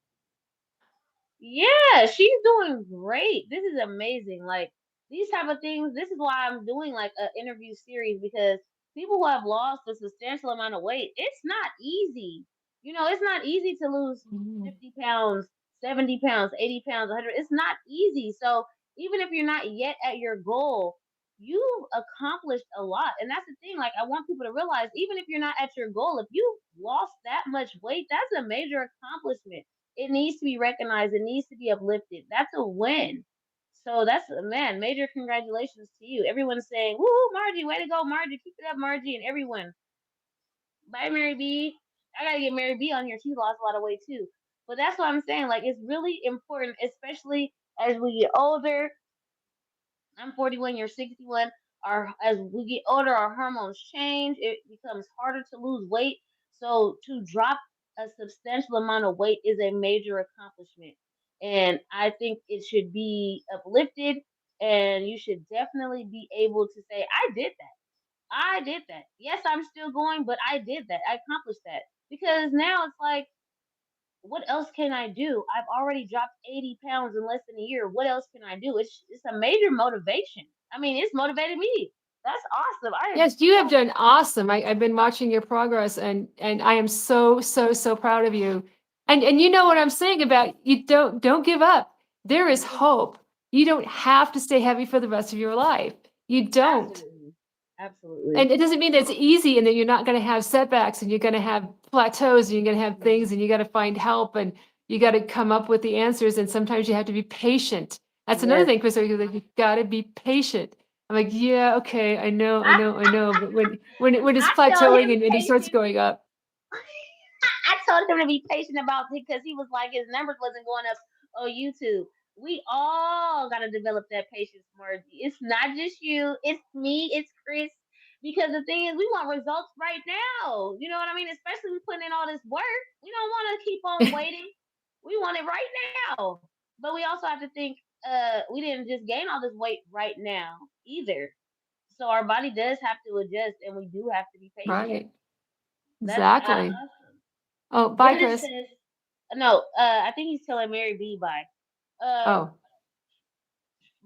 Yeah, she's doing great. This is amazing. Like these type of things. This is why I'm doing like an interview series because people who have lost a substantial amount of weight, it's not easy. It's not easy to lose Mhm. 50 pounds, 70 pounds, 80 pounds, 100. It's not easy. So even if you're not yet at your goal, you've accomplished a lot. And that's the thing. Like I want people to realize, even if you're not at your goal, if you lost that much weight, that's a major accomplishment. It needs to be recognized. It needs to be uplifted. That's a win. So that's man, major congratulations to you. Everyone's saying, "Woo, Margie, way to go, Margie! Keep it up, Margie!" And everyone, bye, Mary B. I gotta get Mary B on here. She lost a lot of weight too. But that's what I'm saying. Like it's really important, especially as we get older. I'm 41, you're 61. As we get older, our hormones change. It becomes harder to lose weight. So to drop a substantial amount of weight is a major accomplishment. And I think it should be uplifted and you should definitely be able to say, I did that. I did that. Yes, I'm still going, but I did that. I accomplished that. Because now it's like what else can I do? I've already dropped 80 pounds in less than a year. What else can I do? It's a major motivation. I mean, it's motivated me. That's awesome. I am Yes, you have so done awesome. I've been watching your progress and I am so, so, so proud of you. And you know what I'm saying about you don't give up. There is no, hope. You don't have to stay heavy for the rest of your life. You don't. absolutely, absolutely. And it doesn't mean that it's easy and that you're not going to have setbacks and you're going to have plateaus and you're going to have things and you got to find help and you got to come up with the answers. And sometimes you have to be patient. That's another Yes. thing, Chris. Like, you got to be patient. I'm like, yeah, okay, I know, I I, know, I know. But when it's I told plateauing him and it starts patient. going up, I told him to be patient about it because he was like his numbers wasn't going up on YouTube. We all gotta develop that patience, Margie. It's not just you, it's me, it's Chris. Because the thing is, we want results right now. You know what I mean? Especially we putting in all this work. We don't want to keep on waiting. We want it right now. But we also have to think, we didn't just gain all this weight right now either. So our body does have to adjust, and we do have to be patient. right? That's Exactly. awesome. Oh, bye, Brenda Chris. says, no, I think he's telling Mary B bye. Uh, Oh,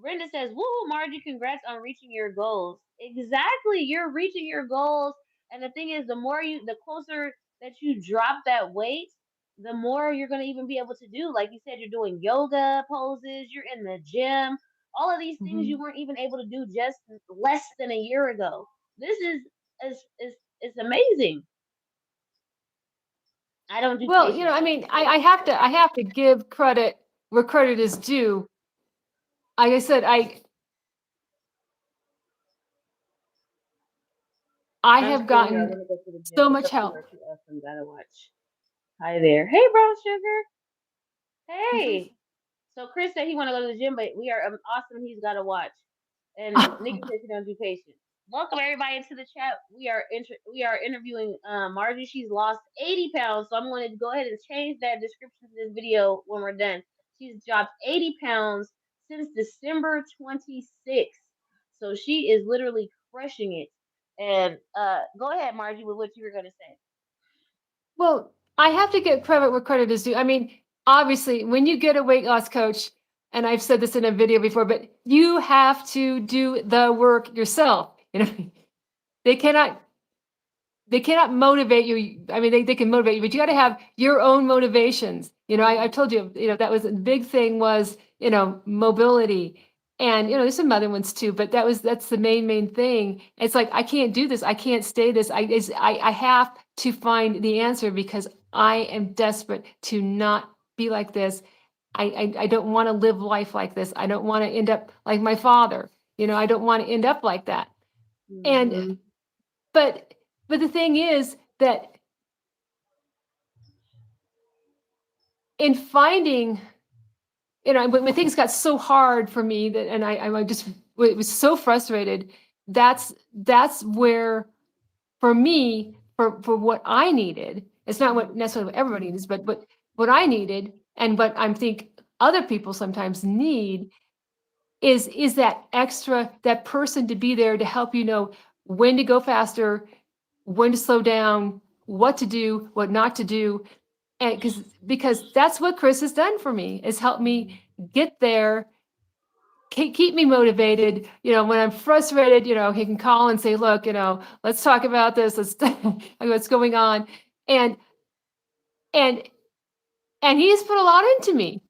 Brenda says, woohoo, Margie, congrats on reaching your goals. Exactly, you're reaching your goals. And the thing is, the closer that you drop that weight, the more you're going to even be able to do. Like you said, you're doing yoga poses, you're in the gym, all of these things you mhm. weren't even able to do just less than a year ago. This is amazing. I don't do Well, patience I mean, classes though. I have to give credit where credit is due. Like I said, I I'm have still here. I'm gotten gonna go to the gym. so The much couples help. are too awesome. Gotta watch. Hi there. Hey, brown sugar. Hey. So Chris said he want to go to the gym, but we are awesome. He's gotta watch. And Nikki said she don't do patience. Welcome everybody into the chat. We are interviewing Margie. She's lost 80 pounds, so I'm going to go ahead and change that description to this video when we're done. She's dropped 80 pounds since December 26th, so she is literally crushing it. And go ahead, Margie, with what you were going to say. Well, I have to get credit where credit is due. I mean, obviously, when you get a weight loss coach, and I've said this in a video before, but you have to do the work yourself. They cannot. they cannot motivate you. I mean, they can motivate you, but you got to have your own motivations. I told you, that was a big thing was, mobility. And, there's some other ones too, but that's the main thing. It's like, I can't do this. I can't stay this. I have to find the answer because I am desperate to not be like this. I don't want to live life like this. I don't want to end up like my father. I don't want to end up like that. And, Hmm. but, but the thing is that in finding, when things got so hard for me that, and I just was so frustrated. That's where, for me, for what I needed, it's not what necessarily what everybody needs, but what I needed and what I think other people sometimes need is that extra, that person to be there to help you know when to go faster, when to slow down, what to do, what not to do. And because that's what Chris has done for me, is help me get there, keep me motivated. When I'm frustrated, he can call and say, look, let's talk about this. Let's what's going on. And and and he's put a lot into me.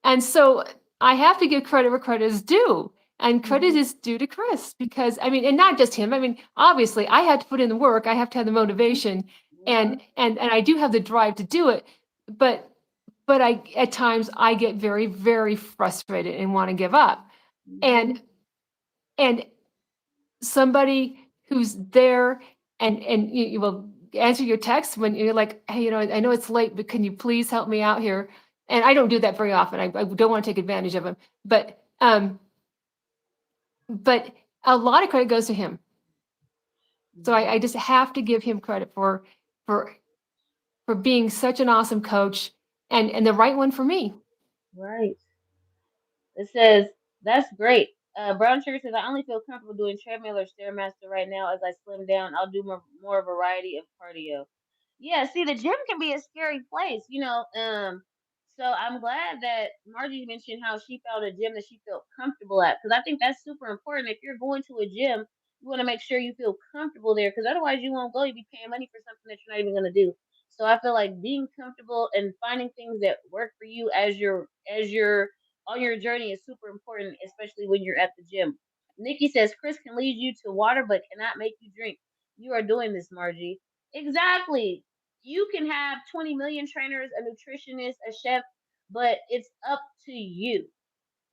And so I have to give credit where credit is due. And credit is due to Chris because, I mean, and not just him. I mean, obviously I had to put in the work. I have to have the motivation, Yeah. and I do have the drive to do it. But I, at times, I get very, very frustrated and want to give up. Hmm. And and somebody who's there, and you will answer your text when you're like, hey, I know it's late, but can you please help me out here? And I don't do that very often. I don't want to take advantage of him, but a lot of credit goes to him. So I Hmm. just have to give him credit for for being such an awesome coach, and the right one for me. Right. It says, that's great. Brown Sugar says, I only feel comfortable doing treadmill or Stairmaster right now. As I slim down, I'll do more variety of cardio. Yeah, see, the gym can be a scary place, you know. So I'm glad that Margie mentioned how she found a gym that she felt comfortable at, because I think that's super important. If you're going to a gym, you want to make sure you feel comfortable there, because otherwise you won't go. You'll be paying money for something that you're not even gonna do. So I feel like being comfortable and finding things that work for you as you're on your journey is super important, especially when you're at the gym. Nikki says Chris can lead you to water but cannot make you drink. You are doing this, Margie. Exactly. You can have 20 million trainers, a nutritionist, a chef, but it's up to you.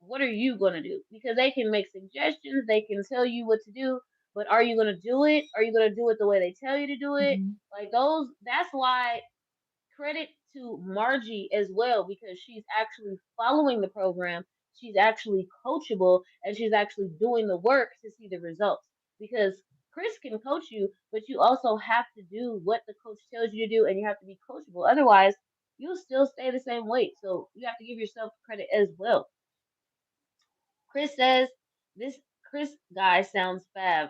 What are you going to do? Because they can make suggestions, they can tell you what to do, but are you going to do it? Are you going to do it the way they tell you to do it? Mhm. Like those, that's why credit to Margie as well, because she's actually following the program. She's actually coachable and she's actually doing the work to see the results. Because Chris can coach you, but you also have to do what the coach tells you to do and you have to be coachable. Otherwise, you'll still stay the same weight. So you have to give yourself credit as well. Chris says, this Chris guy sounds fab.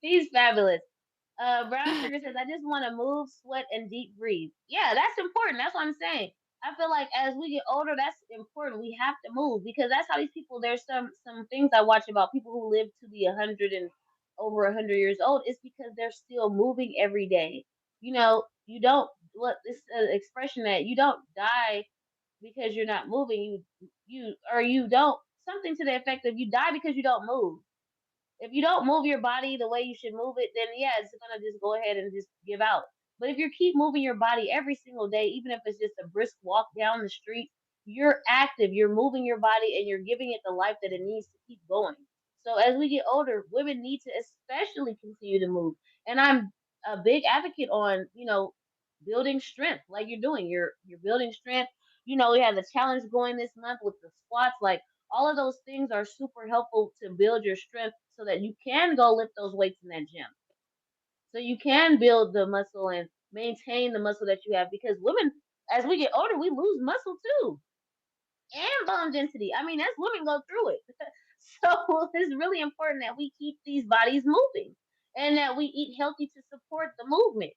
He's fabulous. Brown Sugar says, I just want to move, sweat, and deep breathe. Yeah, that's important. That's what I'm saying. I feel like as we get older, that's important. We have to move because that's how these people. There's some things I watch about people who live to be 100 and over 100 years old. It's because they're still moving every day. You know, you don't what this expression that you don't die because you're not moving. You don't something to the effect of you die because you don't move. If you don't move your body the way you should move it, then yeah, it's gonna just go ahead and just give out. But if you keep moving your body every single day, even if it's just a brisk walk down the street, you're active, you're moving your body, and you're giving it the life that it needs to keep going. So as we get older, women need to especially continue to move. And I'm a big advocate on, building strength like you're doing. You're building strength. We have the challenge going this month with the squats. Like all of those things are super helpful to build your strength so that you can go lift those weights in that gym. So you can build the muscle and maintain the muscle that you have because women, as we get older, we lose muscle too and bone density. I mean, as women go through it. So it's really important that we keep these bodies moving and that we eat healthy to support the movement.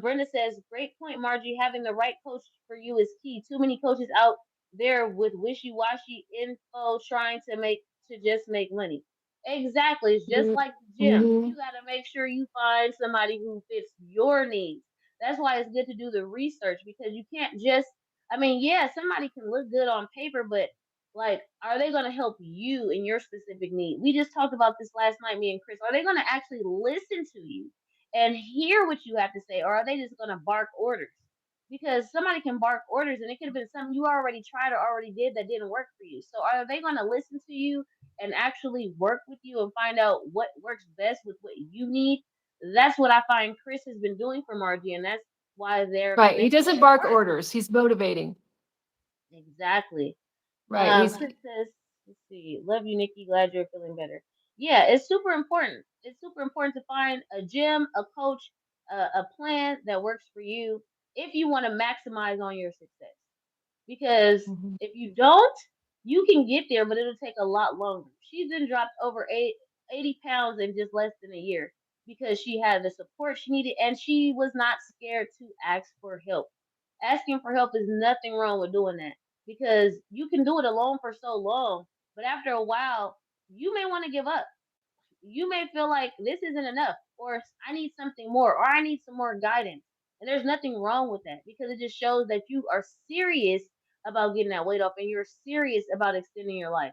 Brenda says, great point, Margie. Having the right coach for you is key. Too many coaches out there with wishy-washy info trying to just make money. Exactly. It's just like the gym. Mm-hmm. You got to make sure you find somebody who fits your needs. That's why it's good to do the research because you can't just, I mean, yeah, somebody can look good on paper, but like, are they going to help you in your specific need? We just talked about this last night, me and Chris. Are they going to actually listen to you and hear what you have to say, or are they just going to bark orders? Because somebody can bark orders and it could have been something you already tried or already did that didn't work for you. So are they going to listen to you and actually work with you and find out what works best with what you need? That's what I find Chris has been doing for Margie, and that's why their Right. He connection doesn't has bark worked. orders. He's motivating. Exactly. Right. He's Chris says, let's see, love you, Nikki. Glad you're feeling better. Yeah, it's super important. It's super important to find a gym, a coach, a plan that works for you if you want to maximize on your success. Because Mhm. if you don't, you can get there, but it'll take a lot longer. She's been dropped over 80 pounds in just less than a year because she had the support she needed and she was not scared to ask for help. Asking for help is nothing wrong with doing that because you can do it alone for so long, but after a while, you may want to give up. You may feel like this isn't enough, or I need something more, or I need some more guidance. And there's nothing wrong with that because it just shows that you are serious about getting that weight off and you're serious about extending your life.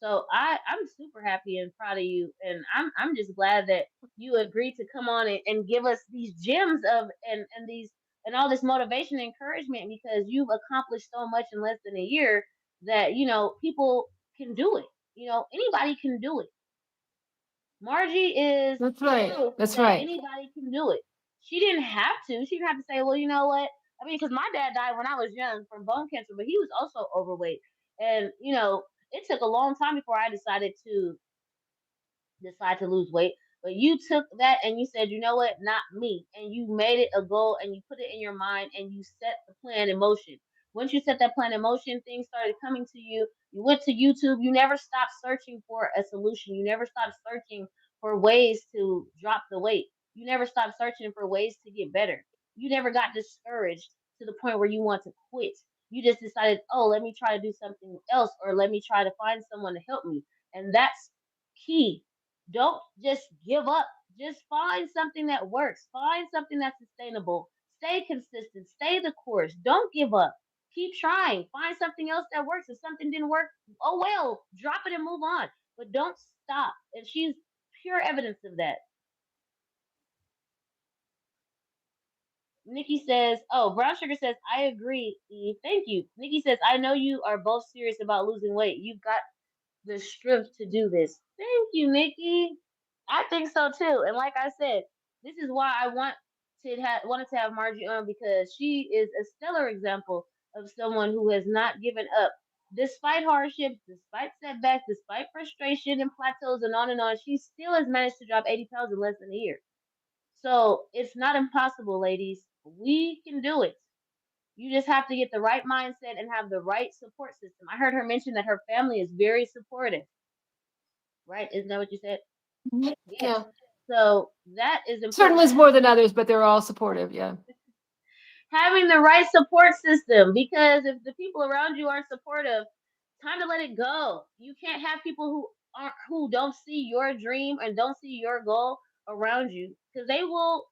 So I'm super happy and proud of you, and I'm just glad that you agreed to come on and give us these gems of and these and all this motivation and encouragement because you've accomplished so much in less than a year that people can do it. Anybody can do it. Margie is That's right. proof That's that right. anybody can do it. She didn't have to. She didn't have to say, well, you know what? I mean, because my dad died when I was young from bone cancer, but he was also overweight. And, it took a long time before I decided to decide to lose weight. But you took that and you said, you know what, not me. And you made it a goal and you put it in your mind and you set the plan in motion. Once you set that plan in motion, things started coming to you. You went to YouTube. You never stopped searching for a solution. You never stopped searching for ways to drop the weight. You never stopped searching for ways to get better. You never got discouraged to the point where you want to quit. You just decided, oh, let me try to do something else or let me try to find someone to help me. And that's key. Don't just give up. Just find something that works. Find something that's sustainable. Stay consistent. Stay the course. Don't give up. Keep trying. Find something else that works. If something didn't work, oh well, drop it and move on. But don't stop. And she's pure evidence of that. Nikki says, oh, Brown Sugar says, I agree, Eve. Thank you. Nikki says, I know you are both serious about losing weight. You've got the strength to do this. Thank you, Nikki. I think so too. And like I said, this is why I wanted to have Margie on because she is a stellar example of someone who has not given up. Despite hardships, despite setbacks, despite frustration and plateaus and on, she still has managed to drop 80 pounds in less than a year. So it's not impossible, ladies. We can do it. You just have to get the right mindset and have the right support system. I heard her mention that her family is very supportive, right? Isn't that what you said? Mhm. Yes. Yeah. So that is Certain important. ones more than others, but they're all supportive. Yeah. Having the right support system because if the people around you aren't supportive, time to let it go. You can't have people who don't see your dream and don't see your goal around you because they will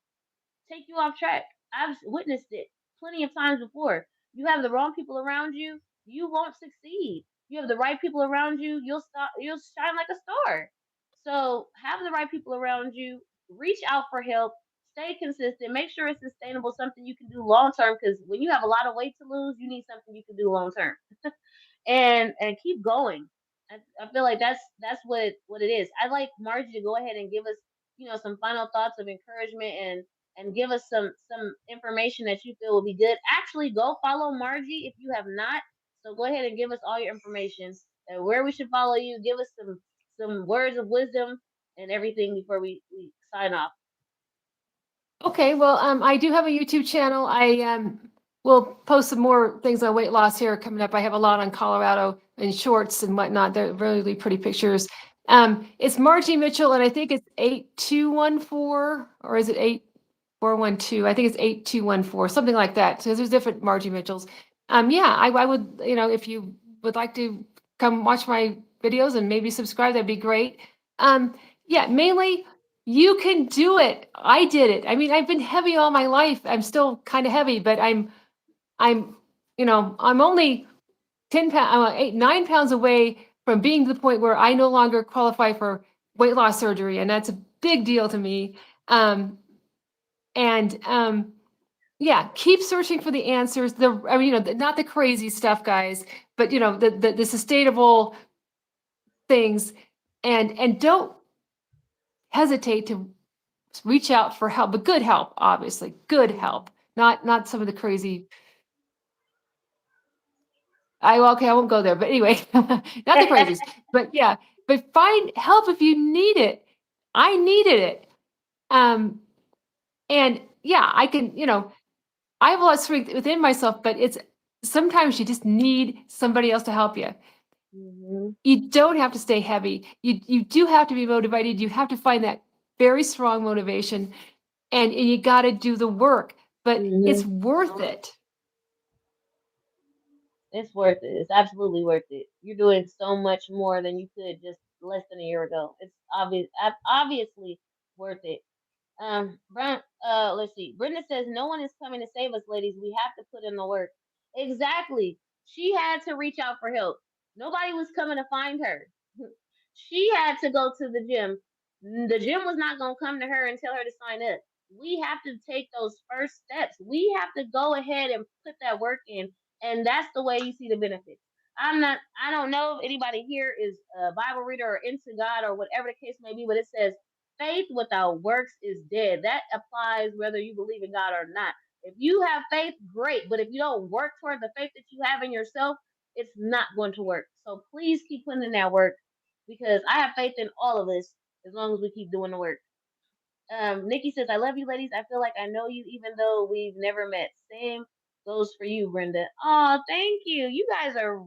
take you off track. I've witnessed it plenty of times before. You have the wrong people around you, you won't succeed. You have the right people around you, you'll shine like a star. So have the right people around you, reach out for help, stay consistent, make sure it's sustainable, something you can do long term because when you have a lot of weight to lose, you need something you can do long term and keep going. I feel like that's what it is. I'd like Margie to go ahead and give us some final thoughts of encouragement and give us some information that you feel will be good. Actually, go follow Margie if you have not. So go ahead and give us all your information and where we should follow you. Give us some words of wisdom and everything before we sign off. Okay, well, I do have a YouTube channel. I will post some more things on weight loss here coming up. I have a lot on Colorado and shorts and whatnot. They're really pretty pictures. It's Margie Mitchell, and I think it's 8214, or is it 8412? I think it's 8214, something like that. So there's different Margie Mitchells. Yeah, I would, if you would like to come watch my videos and maybe subscribe, that'd be great. Um, yeah, mainly you can do it. I did it. I mean, I've been heavy all my life. I'm still kind of heavy, but I'm, I'm only 10 pounds, 8, 9 pounds away from being to the point where I no longer qualify for weight loss surgery. And that's a big deal to me. Um, and, yeah, keep searching for the answers. I mean, not the crazy stuff, guys, but the sustainable things, and don't hesitate to reach out for help, but good help, obviously, good help, not some of the crazy. Okay, I won't go there, but anyway, not the crazies, but yeah, but find help if you need it. I needed it, um, and yeah, I have a lot of strength within myself, but it's sometimes you just need somebody else to help you. Mhm. You don't have to stay heavy. You do have to be motivated. You have to find that very strong motivation, and you got to do the work, but it's Mhm. worth it. It's worth it. It's absolutely worth it. You're doing so much more than you could just less than a year ago. It's obviously worth it. Let's see. Brenda says no one is coming to save us, ladies. We have to put in the work. Exactly. She had to reach out for help. Nobody was coming to find her. She had to go to the gym. The gym was not going to come to her and tell her to sign up. We have to take those first steps. We have to go ahead and put that work in, and that's the way you see the benefits. I don't know if anybody here is a Bible reader or into God or whatever the case may be, but it says faith without works is dead. That applies whether you believe in God or not. If you have faith, great. But if you don't work toward the faith that you have in yourself, it's not going to work. So please keep putting in that work because I have faith in all of us as long as we keep doing the work. Nikki says, I love you, ladies. I feel like I know you even though we've never met. Same goes for you, Brenda. Oh, thank you. You guys are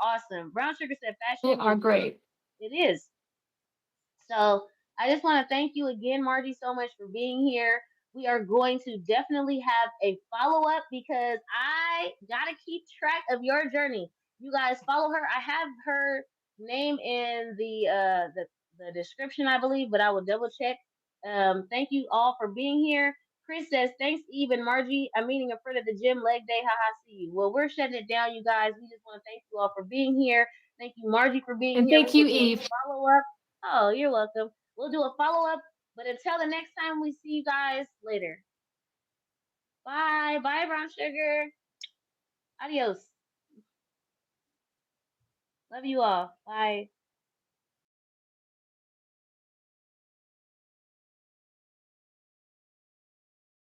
awesome. Brown Sugar said, They fashion are is work. great. It is. So I just want to thank you again, Margie, so much for being here. We are going to definitely have a follow up because I gotta keep track of your journey. You guys follow her. I have her name in the description, I believe, but I will double check. Thank you all for being here. Chris says, thanks, Eve and Margie. I'm meeting a friend at the gym leg day. Haha, see you. Well, we're shutting it down, you guys. We just want to thank you all for being here. Thank you, Margie, for being And here. We thank will you, do a Eve. follow up. Oh, you're welcome. We'll do a follow up. But until the next time we see you guys later. Bye. Bye, Brown Sugar. Adios. Love you all. Bye.